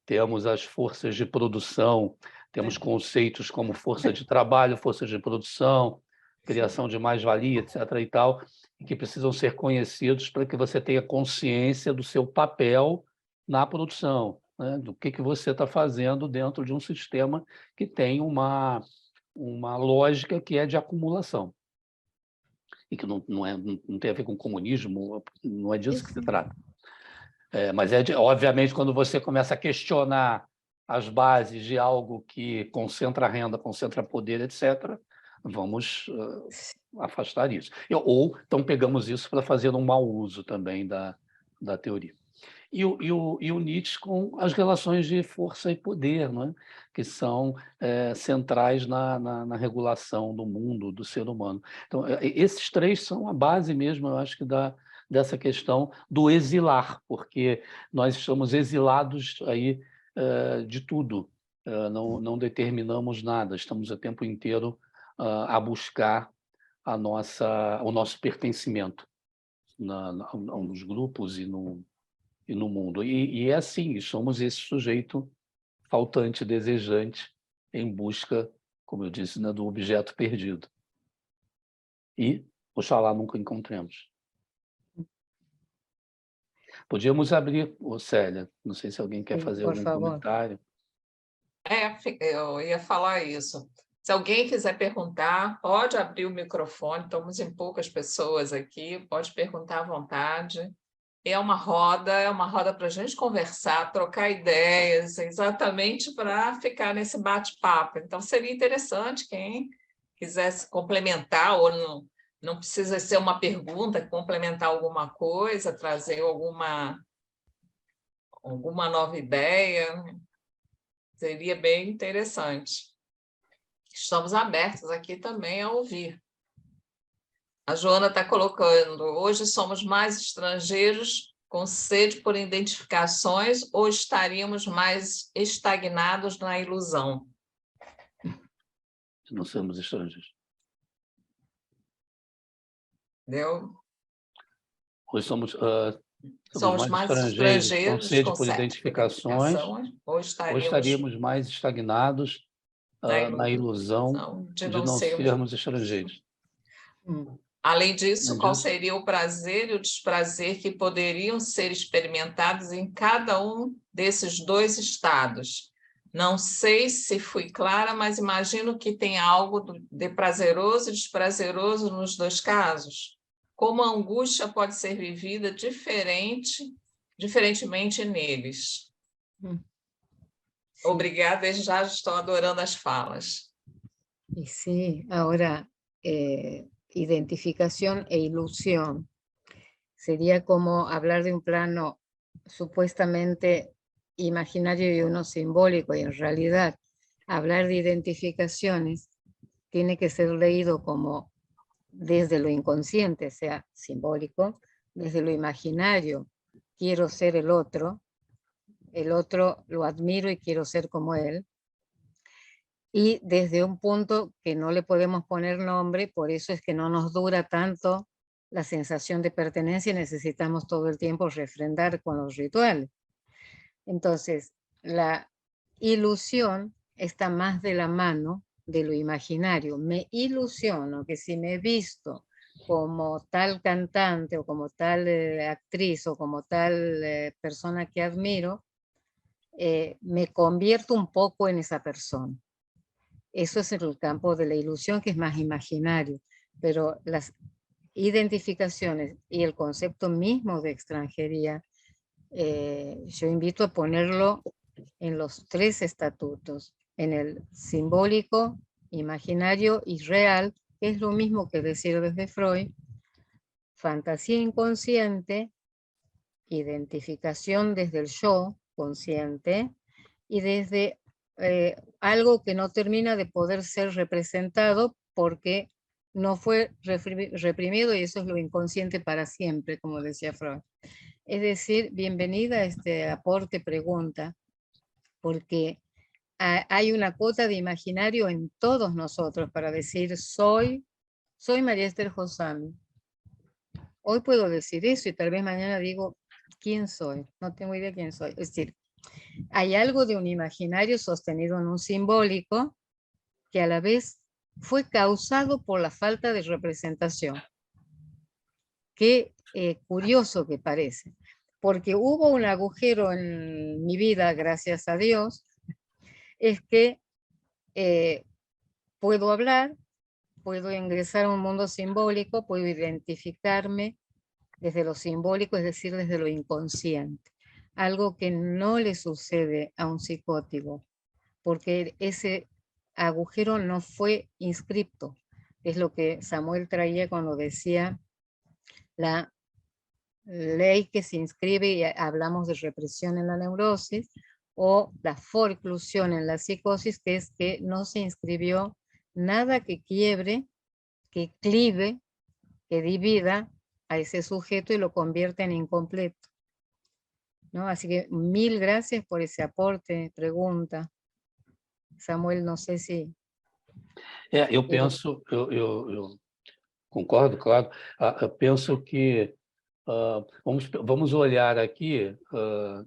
temos as forças de produção, temos conceitos como força de trabalho, força de produção, criação de mais-valia, etc. e tal, que precisam ser conhecidos para que você tenha consciência do seu papel na produção, né? Do que você está fazendo dentro de um sistema que tem uma lógica que é de acumulação. E que não tem a ver com comunismo, não é disso que se trata. Mas, obviamente, quando você começa a questionar as bases de algo que concentra renda, concentra poder, etc., vamos afastar isso. Ou então pegamos isso para fazer um mau uso também da teoria. E o Nietzsche com as relações de força e poder, não é? Que são centrais na regulação do mundo, do ser humano. Então, esses três são a base mesmo, eu acho que dessa questão do exilar, porque nós estamos exilados aí de tudo, não determinamos nada, estamos o tempo inteiro a buscar o nosso pertencimento nos grupos e no mundo. E é assim, somos esse sujeito faltante, desejante, em busca, como eu disse, né, do objeto perdido. E, oxalá, nunca encontremos. Podíamos abrir, Célia, não sei se alguém quer fazer algum comentário. Eu ia falar isso. Se alguém quiser perguntar, pode abrir o microfone, estamos em poucas pessoas aqui, pode perguntar à vontade. É uma roda para a gente conversar, trocar ideias, exatamente para ficar nesse bate-papo. Então, seria interessante quem quisesse complementar, ou não precisa ser uma pergunta, complementar alguma coisa, trazer alguma nova ideia, seria bem interessante. Estamos abertos aqui também a ouvir. A Joana está colocando, hoje somos mais estrangeiros com sede por identificações ou estaríamos mais estagnados na ilusão? Não somos estrangeiros. Entendeu? Hoje somos mais estrangeiros com sede por identificações, ou estaríamos mais estagnados na ilusão de não sermos estrangeiros. Além disso, qual seria o prazer e o desprazer que poderiam ser experimentados em cada um desses dois estados? Não sei se fui clara, mas imagino que tem algo de prazeroso e desprazeroso nos dois casos. Como a angústia pode ser vivida diferentemente neles. Obrigada, desde já estou adorando as falas. Y sí, ahora, identificación e ilusión. Sería como hablar de un plano supuestamente imaginario y uno simbólico, y en realidad hablar de identificaciones tiene que ser leído como desde lo inconsciente, sea simbólico, desde lo imaginario, quiero ser el otro lo admiro y quiero ser como él, y desde un punto que no le podemos poner nombre, por eso es que no nos dura tanto la sensación de pertenencia y necesitamos todo el tiempo refrendar con los rituales. Entonces, la ilusión está más de la mano de lo imaginario. Me ilusiono que si me he visto como tal cantante o como tal actriz o como tal persona que admiro, me convierto un poco en esa persona. Eso es el campo de la ilusión, que es más imaginario, pero las identificaciones y el concepto mismo de extranjería, yo invito a ponerlo en los tres estatutos, en el simbólico, imaginario y real, que es lo mismo que decir desde Freud, fantasía inconsciente, identificación desde el yo consciente y desde algo que no termina de poder ser representado porque no fue reprimido, y eso es lo inconsciente para siempre, como decía Freud. Es decir, bienvenida a este aporte pregunta, porque hay una cuota de imaginario en todos nosotros para decir soy María Esther Josami, hoy puedo decir eso y tal vez mañana digo, ¿quién soy? No tengo idea quién soy. Es decir, hay algo de un imaginario sostenido en un simbólico que a la vez fue causado por la falta de representación. Qué curioso que parece, porque hubo un agujero en mi vida, gracias a Dios, es que puedo hablar, puedo ingresar a un mundo simbólico, puedo identificarme desde lo simbólico, es decir, desde lo inconsciente. Algo que no le sucede a un psicótico, porque ese agujero no fue inscripto. Es lo que Samuel traía cuando decía la ley que se inscribe, y hablamos de represión en la neurosis, o la forclusión en la psicosis, que es que no se inscribió nada que quiebre, que clive, que divida a ese sujeto y lo convierte en incompleto, ¿no? Así que mil gracias por ese aporte, pregunta. Samuel, no sé si... Eu penso, eu concordo, claro. Eu penso que vamos olhar aqui,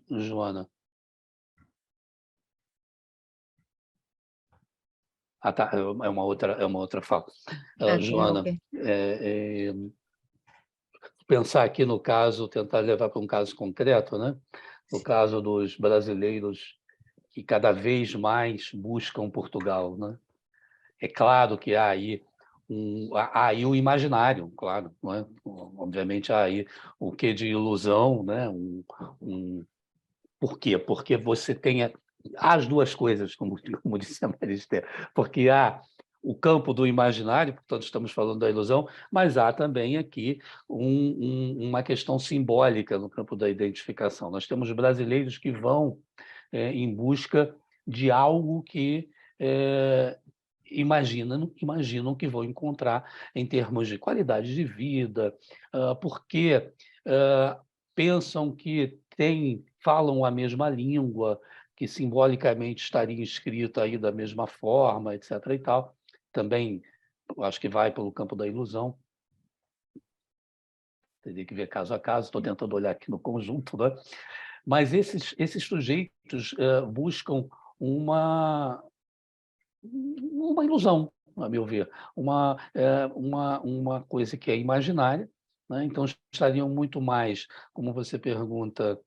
Joana. Ah, tá, é uma outra fala. Joana, okay. Pensar aqui no caso, tentar levar para um caso concreto, né? No caso dos brasileiros que cada vez mais buscam Portugal, né? É claro que há aí o imaginário, claro, não é? Obviamente há aí o quê de ilusão, né? Por quê? Porque você tem as duas coisas, como disse a Maristé, porque há o campo do imaginário, portanto estamos falando da ilusão, mas há também aqui uma questão simbólica no campo da identificação. Nós temos brasileiros que vão em busca de algo que imaginam que vão encontrar em termos de qualidade de vida, porque pensam que falam a mesma língua, que simbolicamente estaria escrita aí da mesma forma, etc. e tal. Também acho que vai pelo campo da ilusão. Teria que ver caso a caso, estou tentando olhar aqui no conjunto, né? Mas esses sujeitos buscam uma ilusão, a meu ver, uma coisa que é imaginária, né? Então estariam muito mais, como você pergunta,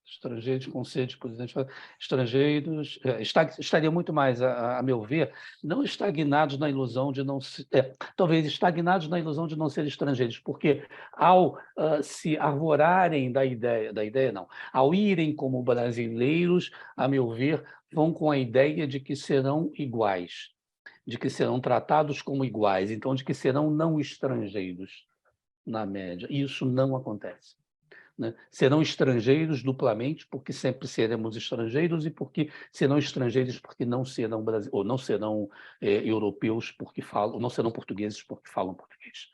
estrangeiros com sede, por exemplo, estrangeiros estariam muito mais, a meu ver, não estagnados na ilusão de não talvez estagnados na ilusão de não ser estrangeiros, porque ao se arvorarem da ideia não, ao irem como brasileiros, a meu ver, vão com a ideia de que serão iguais, de que serão tratados como iguais, então de que serão não estrangeiros na média. E isso não acontece. Né? Serão estrangeiros duplamente, porque sempre seremos estrangeiros, e porque serão estrangeiros porque não serão ou não serão europeus porque falam, não serão portugueses porque falam português.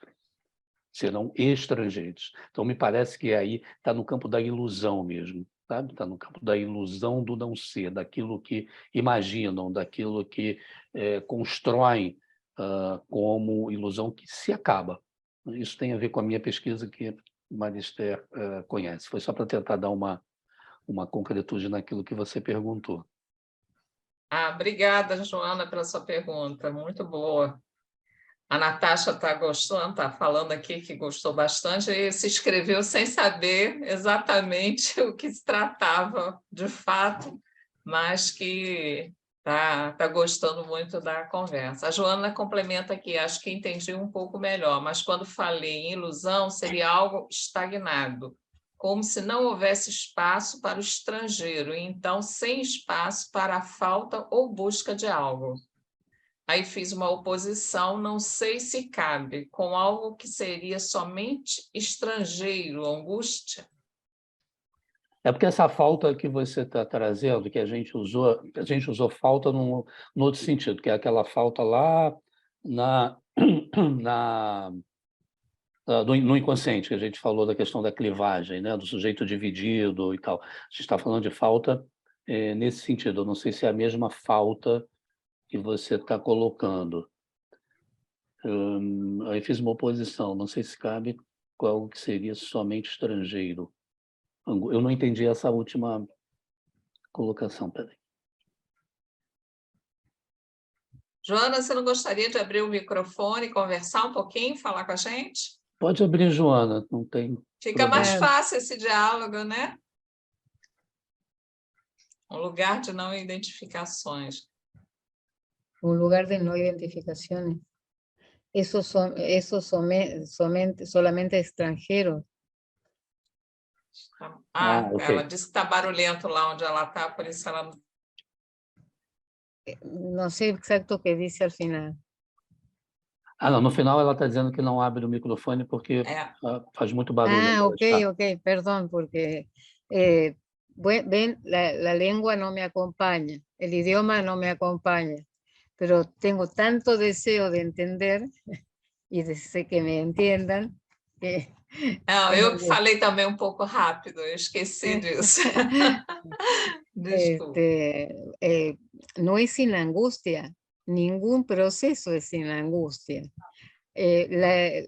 Serão estrangeiros. Então, me parece que aí está no campo da ilusão mesmo, sabe? Está no campo da ilusão do não ser, daquilo que imaginam, daquilo que constroem como ilusão que se acaba. Isso tem a ver com a minha pesquisa que Maristé conhece. Foi só para tentar dar uma concretude naquilo que você perguntou. Obrigada, Joana, pela sua pergunta, muito boa. A Natasha está gostando, está falando aqui que gostou bastante e se inscreveu sem saber exatamente o que se tratava de fato, mas que está gostando muito da conversa. A Joana complementa aqui, acho que entendi um pouco melhor, mas quando falei em ilusão, seria algo estagnado, como se não houvesse espaço para o estrangeiro, e então sem espaço para a falta ou busca de algo. Aí fiz uma oposição, não sei se cabe, com algo que seria somente estrangeiro, angústia. É porque essa falta que você está trazendo, que a gente usou falta no outro sentido, que é aquela falta lá no inconsciente, que a gente falou da questão da clivagem, né, do sujeito dividido e tal. A gente está falando de falta nesse sentido. Eu não sei se é a mesma falta que você está colocando. Aí fiz uma oposição, não sei se cabe algo que seria somente estrangeiro. Eu não entendi essa última colocação, peraí. Joana, você não gostaria de abrir o microfone, conversar um pouquinho, falar com a gente? Pode abrir, Joana, não tem Fica problema. mais fácil esse diálogo, né? Um lugar de não identificações. Un lugar de no identificaciones. Solamente extranjeros. Ok. Ela disse que está barulhento lá onde ela está, por isso ela... No sé exacto qué dice al final. Não, no final ela está dizendo que não abre o microfone porque faz muito barulho. Ok, perdón, porque ven, la lengua no me acompaña, el idioma no me acompaña, pero tengo tanto deseo de entender y de que me entiendan que... eu que falei também um pouco rápido, eu esqueci disso. Desculpa. No es sin angustia, ningún proceso es sin angustia.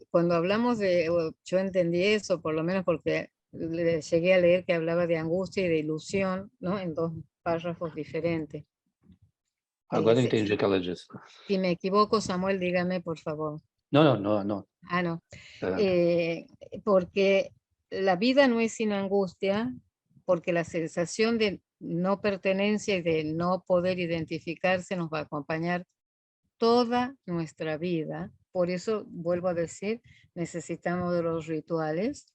Cuando hablamos yo entendí eso, por lo menos porque llegué a leer que hablaba de angustia y de ilusión, ¿no? En 2 párrafos diferentes. Agora eu entendi o que ela disse. Si me equivoco, Samuel, dígame, por favor. No. No. Porque la vida no es sin angustia, porque la sensación de no pertenencia y de no poder identificarse nos va a acompañar toda nuestra vida. Por eso, vuelvo a decir, necesitamos de los rituales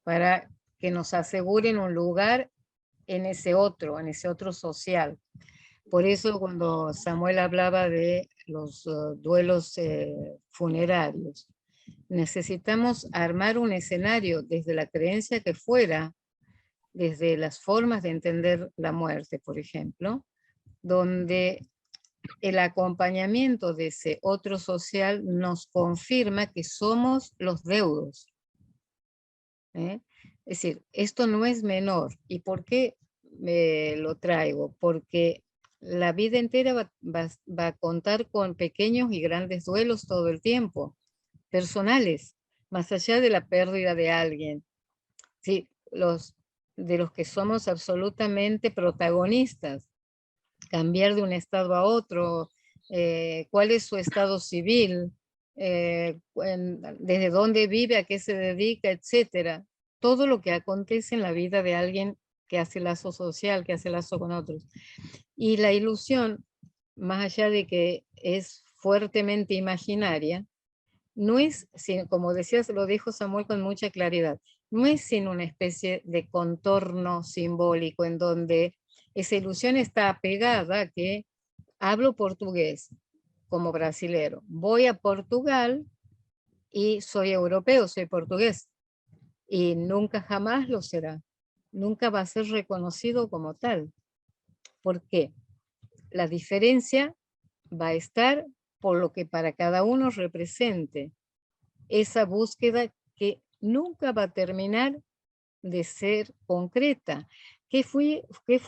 para que nos aseguren un lugar en ese otro social. Por eso cuando Samuel hablaba de los duelos funerarios, necesitamos armar un escenario desde la creencia que fuera, desde las formas de entender la muerte, por ejemplo, donde el acompañamiento de ese otro social nos confirma que somos los deudos. Es decir, esto no es menor. ¿Y por qué lo traigo? Porque la vida entera va a contar con pequeños y grandes duelos todo el tiempo, personales, más allá de la pérdida de alguien. Sí, de los que somos absolutamente protagonistas. Cambiar de un estado a otro, cuál es su estado civil, desde dónde vive, a qué se dedica, etcétera. Todo lo que acontece en la vida de alguien que hace lazo social, que hace lazo con otros. Y la ilusión, más allá de que es fuertemente imaginaria, no es, como decías, lo dijo Samuel con mucha claridad, no es sino una especie de contorno simbólico en donde esa ilusión está apegada a que hablo portugués como brasilero. Voy a Portugal y soy europeo, soy portugués. Y nunca jamás lo será. Nunca va a ser reconocido como tal. ¿Por qué? La diferencia va a estar por lo que para cada uno represente. Esa búsqueda que nunca va a terminar de ser concreta. ¿Qué fue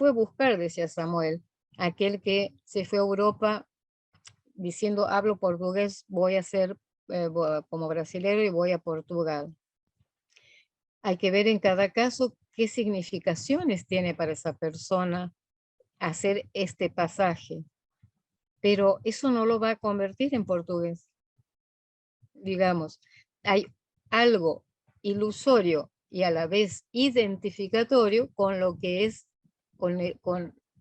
a buscar? Decía Samuel, aquel que se fue a Europa diciendo hablo portugués, voy a ser como brasilero y voy a Portugal. Hay que ver en cada caso qué significaciones tiene para esa persona hacer este pasaje. Pero eso no lo va a convertir en portugués. Digamos, hay algo ilusorio y a la vez identificatorio con lo que es, con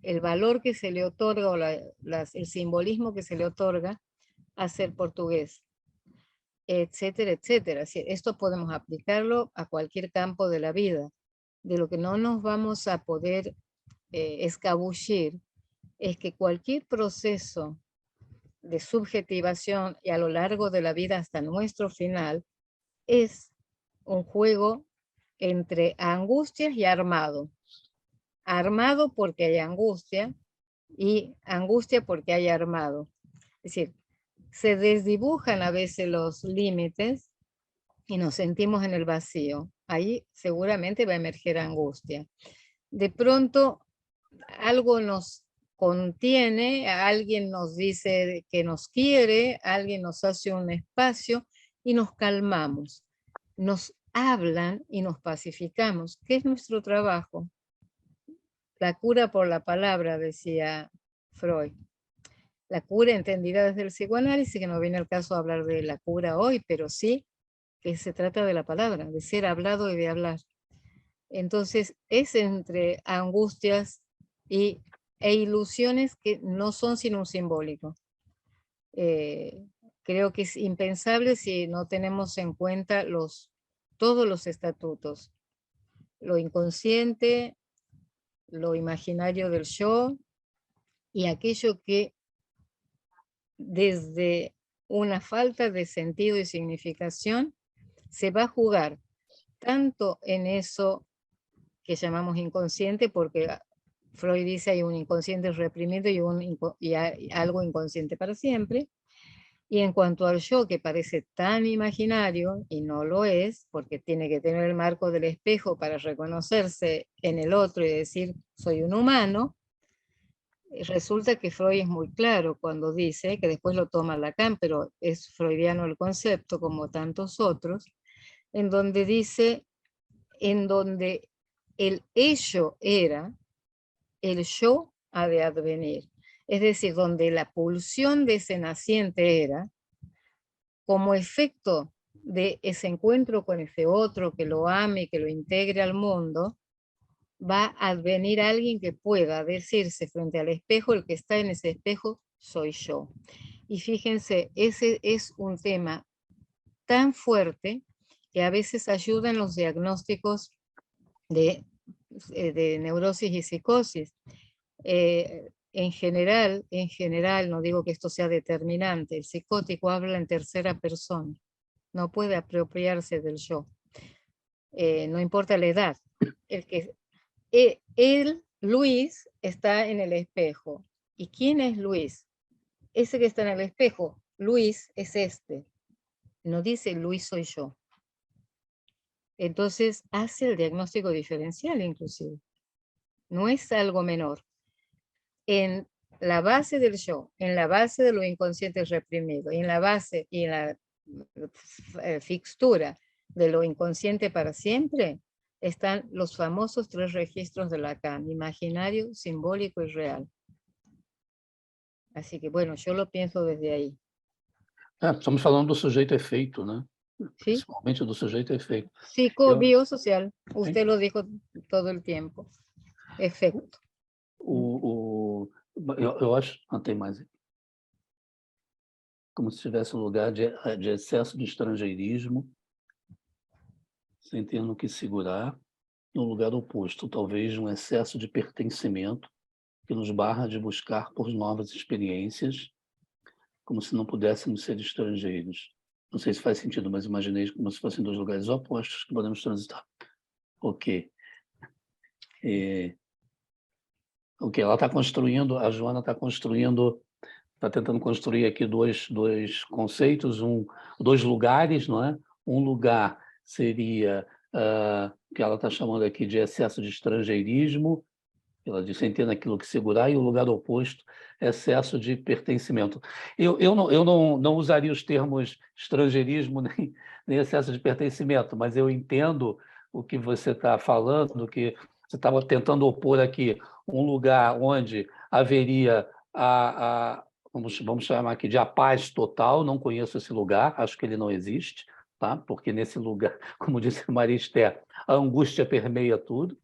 el valor que se le otorga o el simbolismo que se le otorga a ser portugués, etcétera, etcétera. Esto podemos aplicarlo a cualquier campo de la vida. De lo que no nos vamos a poder escabullir es que cualquier proceso de subjetivación y a lo largo de la vida hasta nuestro final es un juego entre angustias y armado. Armado porque hay angustia y angustia porque hay armado. Es decir, se desdibujan a veces los límites y nos sentimos en el vacío. Ahí seguramente va a emerger angustia. De pronto algo nos contiene, alguien nos dice que nos quiere, alguien nos hace un espacio y nos calmamos. Nos hablan y nos pacificamos. ¿Qué es nuestro trabajo? La cura por la palabra, decía Freud. La cura entendida desde el psicoanálisis, que no viene al caso hablar de la cura hoy, pero sí que se trata de la palabra, de ser hablado y de hablar. Entonces, es entre angustias e ilusiones que no son sino un simbólico. Creo que es impensable si no tenemos en cuenta todos los estatutos, lo inconsciente, lo imaginario del yo y aquello que desde una falta de sentido y significación se va a jugar tanto en eso que llamamos inconsciente, porque Freud dice hay un inconsciente reprimido y hay algo inconsciente para siempre. Y en cuanto al yo, que parece tan imaginario, y no lo es, porque tiene que tener el marco del espejo para reconocerse en el otro y decir, soy un humano, resulta que Freud es muy claro cuando dice, que después lo toma Lacan, pero es freudiano el concepto, como tantos otros, en donde dice, en donde el ello era, el yo ha de advenir. Es decir, donde la pulsión de ese naciente era, como efecto de ese encuentro con ese otro que lo ame y que lo integre al mundo, va a advenir alguien que pueda decirse frente al espejo, el que está en ese espejo soy yo. Y fíjense, ese es un tema tan fuerte que a veces ayuda en los diagnósticos de neurosis y psicosis. En general, no digo que esto sea determinante, el psicótico habla en tercera persona, no puede apropiarse del yo, no importa la edad. Luis, está en el espejo. ¿Y quién es Luis? Ese que está en el espejo, Luis es este. No dice Luis soy yo. Entonces hace el diagnóstico diferencial inclusive. No es algo menor. En la base del yo, en la base de lo inconsciente reprimido, y en la base y en la fixtura de lo inconsciente para siempre, están los famosos 3 registros de Lacan, imaginario, simbólico y real. Así que bueno, yo lo pienso desde ahí. Estamos falando do sujeito-efeito, né? ¿Sí? Principalmente do sujeito-efeito. Psicobiosocial, usted lo dijo todo el tiempo. Efecto. Eu acho, tem mais, como se tivesse um lugar de excesso de estrangeirismo, sem ter no que segurar, no lugar oposto, talvez um excesso de pertencimento que nos barra de buscar por novas experiências, como se não pudéssemos ser estrangeiros. Não sei se faz sentido, mas imaginei como se fossem 2 lugares opostos que podemos transitar. Ok. Ok, ela está construindo, a Joana está construindo, está tentando construir aqui dois conceitos, 2 lugares, não é? Um lugar seria que ela está chamando aqui de excesso de estrangeirismo, ela diz sem ter naquilo que segurar, e o lugar oposto, excesso de pertencimento. Eu não usaria os termos estrangeirismo nem excesso de pertencimento, mas eu entendo o que você está falando, que você estava tentando opor aqui um lugar onde haveria vamos chamar aqui de a paz total. Não conheço esse lugar, acho que ele não existe, tá? Porque nesse lugar, como disse Maria Esther, a angústia permeia tudo.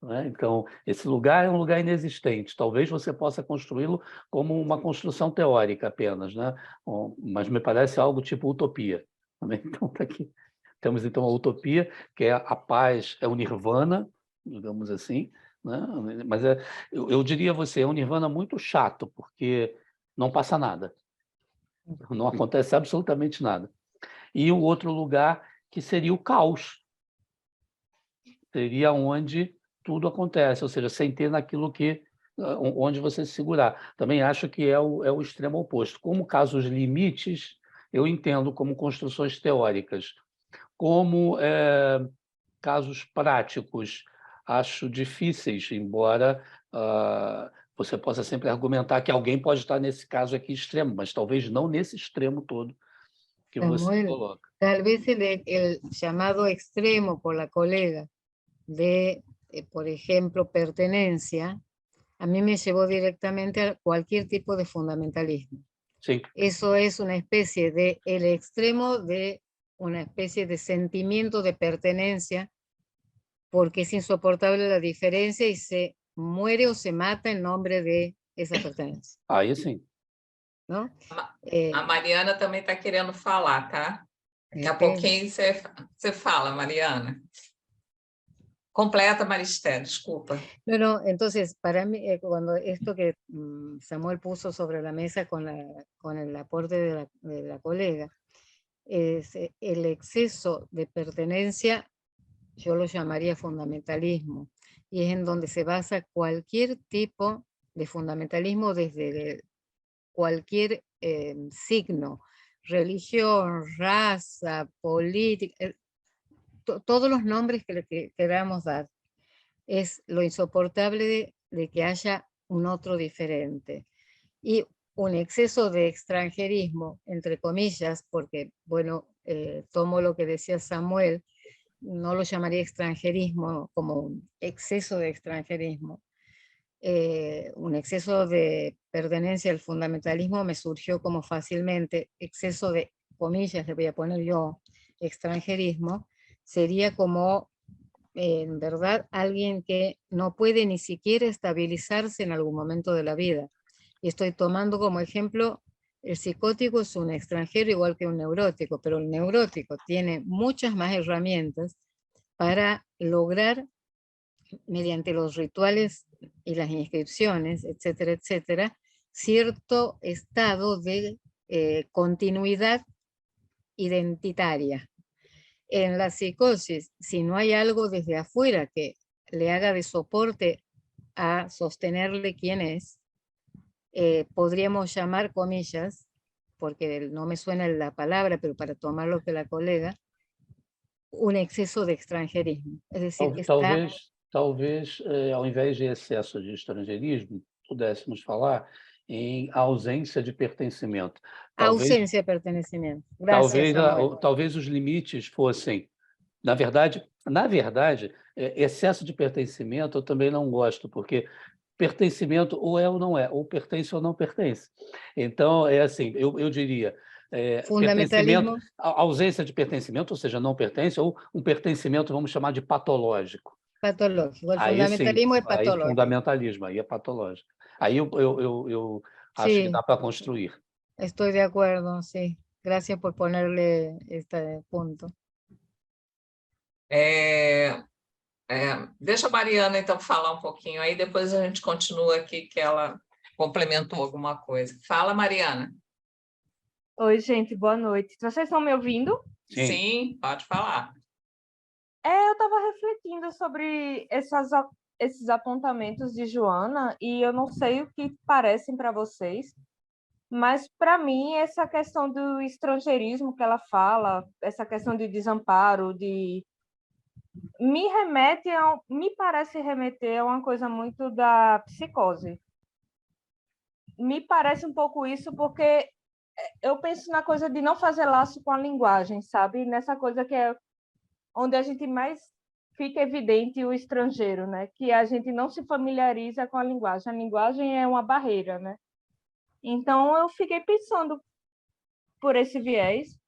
Né? Então, esse lugar é um lugar inexistente. Talvez você possa construí-lo como uma construção teórica apenas, né? Mas me parece algo tipo utopia. Então, tá aqui. Temos, então, a utopia, que é a paz, é o nirvana, digamos assim, né? Mas eu diria a você, é um nirvana muito chato, porque não passa nada. Não acontece absolutamente nada. E o outro lugar, que seria o caos. Seria onde tudo acontece, ou seja, sem ter naquilo onde você se segurar. Também acho que é o extremo oposto. Como casos limites, eu entendo como construções teóricas. Como casos práticos, acho difíceis, embora você possa sempre argumentar que alguém pode estar nesse caso aqui extremo, mas talvez não nesse extremo todo que você Samuel, coloca. tal vez el llamado extremo por la colega de, por ejemplo, pertenencia, a mí me llevó directamente a cualquier tipo de fundamentalismo. Sim, Eso es una especie de, el extremo de una especie de sentimiento de pertenencia, porque es insoportable la diferencia y se muere o se mata en nombre de esa pertenencia, aí sim. ¿no? A Mariana também está querendo falar, tá? Daqui a Ok. pouquinho você fala, Mariana. Completa, Maristel, desculpa. No, no, entonces, para mí, cuando esto que Samuel puso sobre la mesa con el aporte de la colega, es el exceso de pertenencia, yo lo llamaría fundamentalismo, y es en donde se basa cualquier tipo de fundamentalismo desde cualquier signo, religión, raza, política, todos los nombres que le queramos dar. Es lo insoportable de que haya un otro diferente. Y un exceso de extranjerismo, entre comillas, porque, bueno, tomo lo que decía Samuel, no lo llamaría extranjerismo como un exceso de extranjerismo. Un exceso de pertenencia al fundamentalismo me surgió como fácilmente, exceso de, comillas, le voy a poner yo, extranjerismo, sería como en verdad alguien que no puede ni siquiera estabilizarse en algún momento de la vida. Y estoy tomando como ejemplo, el psicótico es un extranjero igual que un neurótico, pero el neurótico tiene muchas más herramientas para lograr, mediante los rituales y las inscripciones, etcétera, etcétera, cierto estado de continuidad identitaria. En la psicosis, si no hay algo desde afuera que le haga de soporte a sostenerle quién es, podríamos llamar, comillas, porque no me suena la palabra, pero para tomar lo que la colega, un exceso de extranjerismo. Es decir, está Talvez, ao invés de excesso de estrangeirismo, pudéssemos falar em ausência de pertencimento. Talvez, ausencia de pertenecimiento. Gracias, Samuel. talvez os limites fossem, na verdade, excesso de pertencimento eu também não gosto, porque pertencimento ou é ou não é, ou pertence ou não pertence. Então, é assim, eu diria, pertencimento, Fundamentalismo ausência de pertencimento, ou seja, não pertence, ou um pertencimento, vamos chamar de patológico. patológico. El Aí sim, fundamentalismo es aí patológico. fundamentalismo, aí é patológico. Aí eu acho que Sí, dá para construir. estoy de acuerdo, sí. Gracias por ponerle este punto. Deixa a Mariana, então, falar um pouquinho, aí depois a gente continua aqui, que ela complementou alguma coisa. Fala, Mariana. Oi, gente, boa noite. Vocês estão me ouvindo? Sim. Sim, pode falar. Eu estava refletindo sobre esses apontamentos de Joana e eu não sei o que parecem para vocês, mas para mim essa questão do estrangeirismo que ela fala, essa questão de desamparo, me parece remeter a uma coisa muito da psicose. Me parece um pouco isso porque eu penso na coisa de não fazer laço com a linguagem, sabe? Nessa coisa que é onde a gente mais fica evidente o estrangeiro, né? Que a gente não se familiariza com a linguagem. A linguagem é uma barreira, né? Então, eu fiquei pensando por esse viés.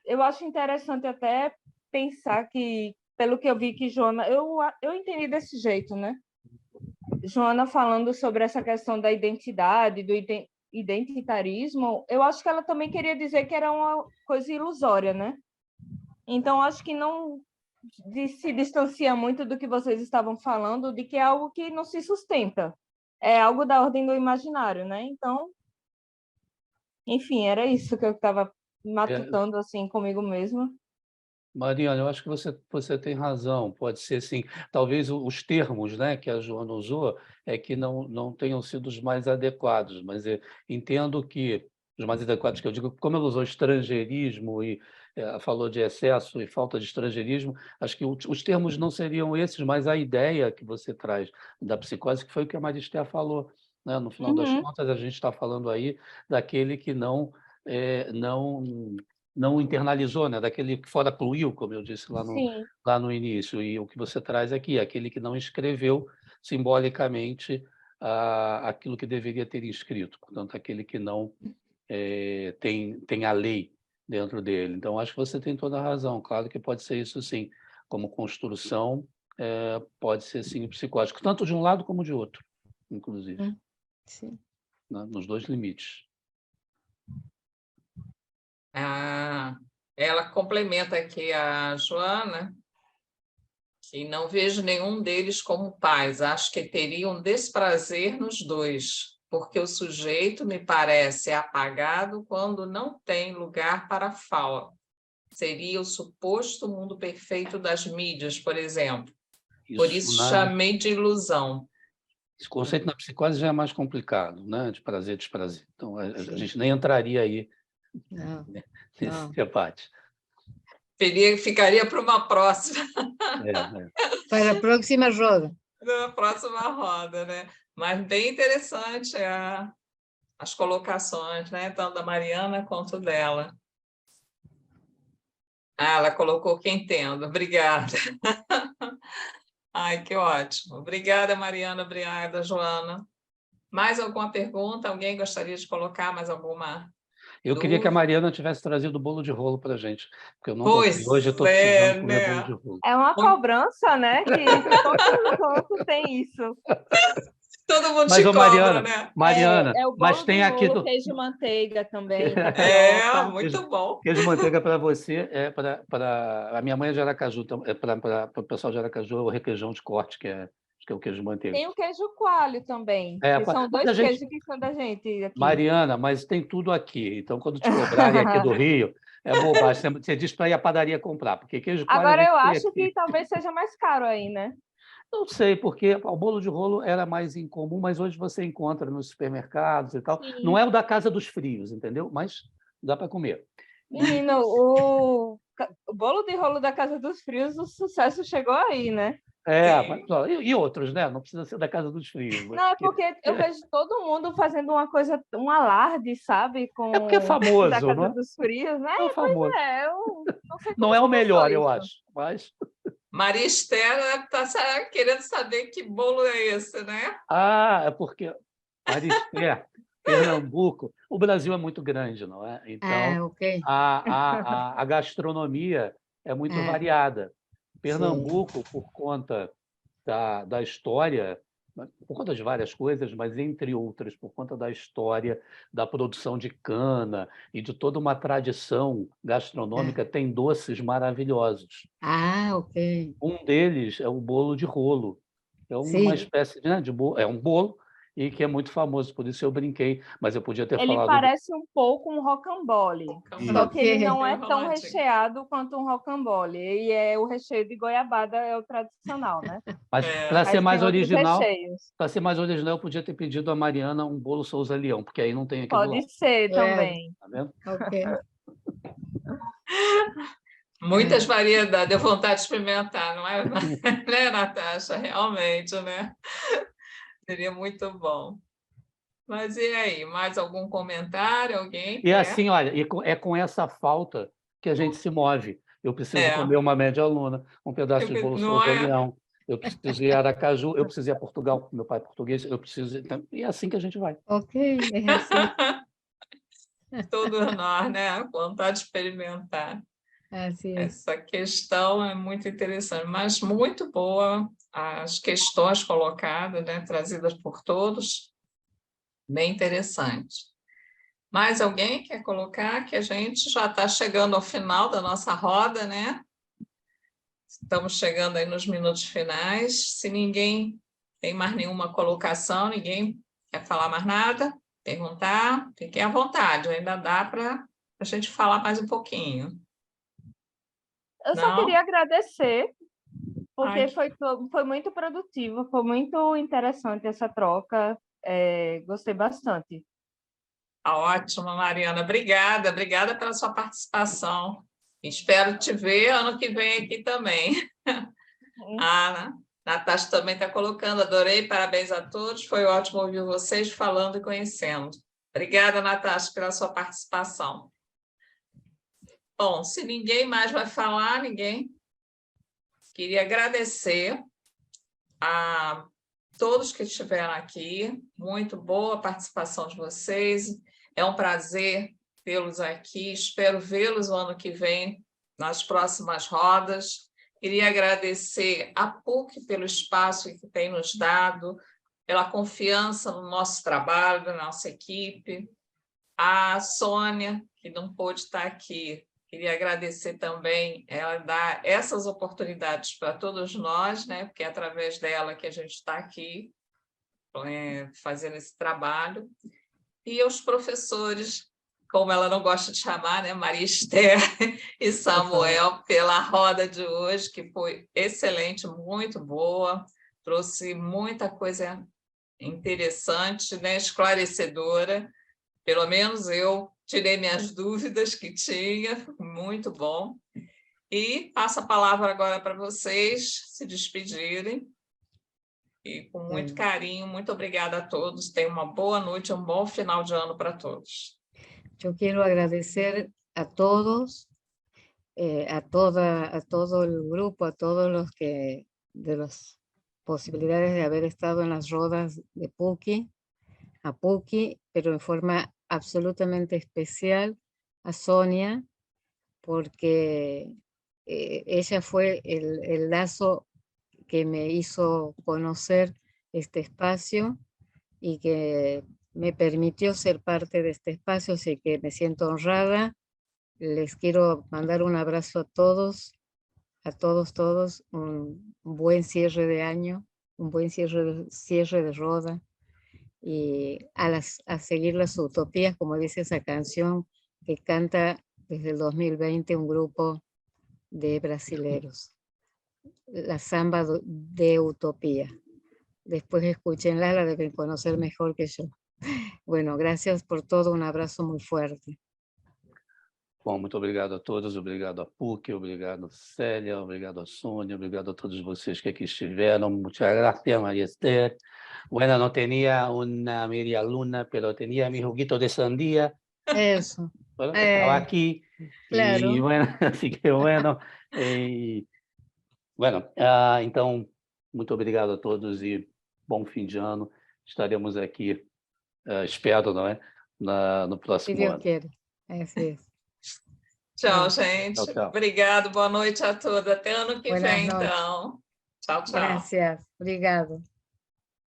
Eu acho interessante até pensar que, pelo que eu vi que Joana... Eu entendi desse jeito, né? Joana falando sobre essa questão da identidade, do identitarismo, eu acho que ela também queria dizer que era uma coisa ilusória, né? Então, acho que não se distancia muito do que vocês estavam falando, de que é algo que não se sustenta. É algo da ordem do imaginário, né? Então, enfim, era isso que eu estava matutando assim comigo mesma. Mariana, eu acho que você tem razão. Pode ser assim, talvez os termos, né, que a Joana usou que não tenham sido os mais adequados, mas entendo que os mais adequados que eu digo, como ela usou estrangeirismo e falou de excesso e falta de estrangeirismo, acho que os termos não seriam esses, mas a ideia que você traz da psicose, que foi o que a Maristel falou, né? No final das contas, a gente está falando aí daquele que não internalizou, né? Daquele que fora incluiu, como eu disse Sim. lá no início. E o que você traz aqui, aquele que não escreveu simbolicamente aquilo que deveria ter escrito. Portanto, aquele que não tem a lei dentro dele. Então, acho que você tem toda a razão. Claro que pode ser isso, sim. Como construção, pode ser, sim, psicótico, tanto de um lado como de outro, inclusive, Sim. né? Nos dois limites. Ela complementa aqui a Joana, que não vejo nenhum deles como pais. Acho que teriam desprazer nos dois, porque o sujeito me parece apagado quando não tem lugar para fala. Seria o suposto mundo perfeito das mídias, por exemplo. Por isso chamei de ilusão. Esse conceito na psicose já é mais complicado, né? De prazer e desprazer. Então, a gente nem entraria aí nesse debate. Ficaria para uma próxima. Para a próxima roda. Na próxima roda, né? Mas bem interessante as colocações, né? Tanto da Mariana quanto dela. Ela colocou que entendo. Obrigada. Ai, que ótimo. Obrigada, Mariana. Obrigada, Joana. Mais alguma pergunta? Alguém gostaria de colocar mais alguma? Eu queria que a Mariana tivesse trazido o bolo de rolo para a gente, porque eu não comprei hoje, eu estou precisando comer bolo de rolo. É uma cobrança, né? Que todos os encontros tem isso. Todo mundo te cobra, né? Mariana, é o bolo mas tem de aqui rolo, queijo manteiga também. Muito bom. Queijo manteiga para você, a minha mãe é de Aracaju, para o pessoal de Aracaju é o requeijão de corte, que é o queijo manteiga. Tem o queijo coalho também, que são dois queijos que são da gente aqui. Mariana, mas tem tudo aqui. Então, quando te cobrarem aqui do Rio, é bobagem. Você diz para ir à padaria comprar, porque queijo coalho Agora eu acho aqui. que talvez seja mais caro aí, né? Não sei, porque o bolo de rolo era mais incomum, mas hoje você encontra nos supermercados e tal. Sim. Não é o da Casa dos Frios, entendeu? Mas dá para comer. Menino, o bolo de rolo da Casa dos Frios, o sucesso chegou aí, né? E outros, né? Não precisa ser da Casa dos Frios. Não, é porque eu vejo todo mundo fazendo uma coisa, um alarde, sabe? É porque é famoso, da Casa não é? dos Frios, né? É famoso. Eu não sei não é o melhor, eu acho, mas... Maria Estela está querendo saber que bolo é esse, né? É porque Maria Estela, Pernambuco, o Brasil é muito grande, não é? Então, a gastronomia é muito variada. Pernambuco, por conta da história, por conta de várias coisas, mas, entre outras, por conta da história da produção de cana e de toda uma tradição gastronômica, tem doces maravilhosos. Ok. Um deles é o bolo de rolo. É uma espécie de bolo, é um bolo, e que é muito famoso, por isso eu brinquei, mas eu podia ter falado... Ele parece um pouco um rocambole, só que ele não é tão recheado quanto um rocambole, e o recheio de goiabada é o tradicional, né? Mas para ser mais original, eu podia ter pedido a Mariana um bolo Souza Leão, porque aí não tem aqui do lado. Pode ser também. Tá vendo? Ok. Muitas variedades, deu vontade de experimentar, não é, né, Natasha? Realmente, né? Seria muito bom. Mas e aí, mais algum comentário? Alguém? E assim, olha, é com essa falta que a gente se move. Eu preciso comer uma média luna, um pedaço de bolo Souza Leão. Eu preciso ir a Aracaju, eu preciso ir a Portugal, meu pai é português, eu preciso... E é assim que a gente vai. Ok, é assim. Todos nós, né? Vontade de experimentar. Assim é. Essa questão é muito interessante, mas muito boa as questões colocadas, né? Trazidas por todos. Bem interessante. Mais alguém quer colocar? Que a gente já está chegando ao final da nossa roda, né? Estamos chegando aí nos minutos finais. Se ninguém tem mais nenhuma colocação, ninguém quer falar mais nada, perguntar, fiquem à vontade, ainda dá para a gente falar mais um pouquinho. Eu só queria agradecer, porque foi muito produtivo, foi muito interessante essa troca, gostei bastante. Ótimo, Mariana, obrigada pela sua participação. Espero te ver ano que vem aqui também. Ana, Natasha também está colocando, adorei, parabéns a todos, foi ótimo ouvir vocês falando e conhecendo. Obrigada, Natasha, pela sua participação. Bom, se ninguém mais vai falar, queria agradecer a todos que estiveram aqui, muito boa a participação de vocês, é um prazer tê-los aqui, espero vê-los no ano que vem, nas próximas rodas. Queria agradecer à PUC pelo espaço que tem nos dado, pela confiança no nosso trabalho, na nossa equipe, a Sônia, que não pôde estar aqui, queria agradecer também, ela dá essas oportunidades para todos nós, né? Porque é através dela que a gente está aqui fazendo esse trabalho. E aos professores, como ela não gosta de chamar, né? Maria Esther e Samuel, pela roda de hoje, que foi excelente, muito boa, trouxe muita coisa interessante, né? Esclarecedora. Pelo menos eu tirei minhas dúvidas que tinha, muito bom. E passo a palavra agora para vocês se despedirem. E com muito carinho, muito obrigada a todos. Tenham uma boa noite, um bom final de ano para todos. Yo quiero agradecer a todos, a todo el grupo, a todos los que, de las posibilidades de haber estado en las rodas de PUCI, a PUCI, pero en forma absolutamente especial a Sonia, porque ella fue el lazo que me hizo conocer este espacio y que me permitió ser parte de este espacio, así que me siento honrada. Les quiero mandar un abrazo a todos, un buen cierre de año, un buen cierre de roda, y a seguir las utopías, como dice esa canción que canta desde el 2020 un grupo de brasileros, la samba de utopía. Después escúchenla, la deben conocer mejor que yo. Bueno, gracias por todo, um abraço muito forte. Bom, muito obrigado a todos, obrigado a PUC, obrigado a Célia, obrigado a Sônia, obrigado a todos vocês que aqui estiveram. Muchas gracias, María Esther. Bueno, no tenía una media luna, pero tenía mi juguito de sandía. Eso. Bueno, estaba aquí. Claro. Y bueno, así que bueno. Bueno, então, muito obrigado a todos e bom fim de ano. Estaremos aqui, espero, não é? No próximo ano. Se Deus quer. É. Tchau, gente. Tchau, tchau. Obrigado, boa noite a todos. Até ano que vem, então. Tchau, tchau. Gracias. Obrigado.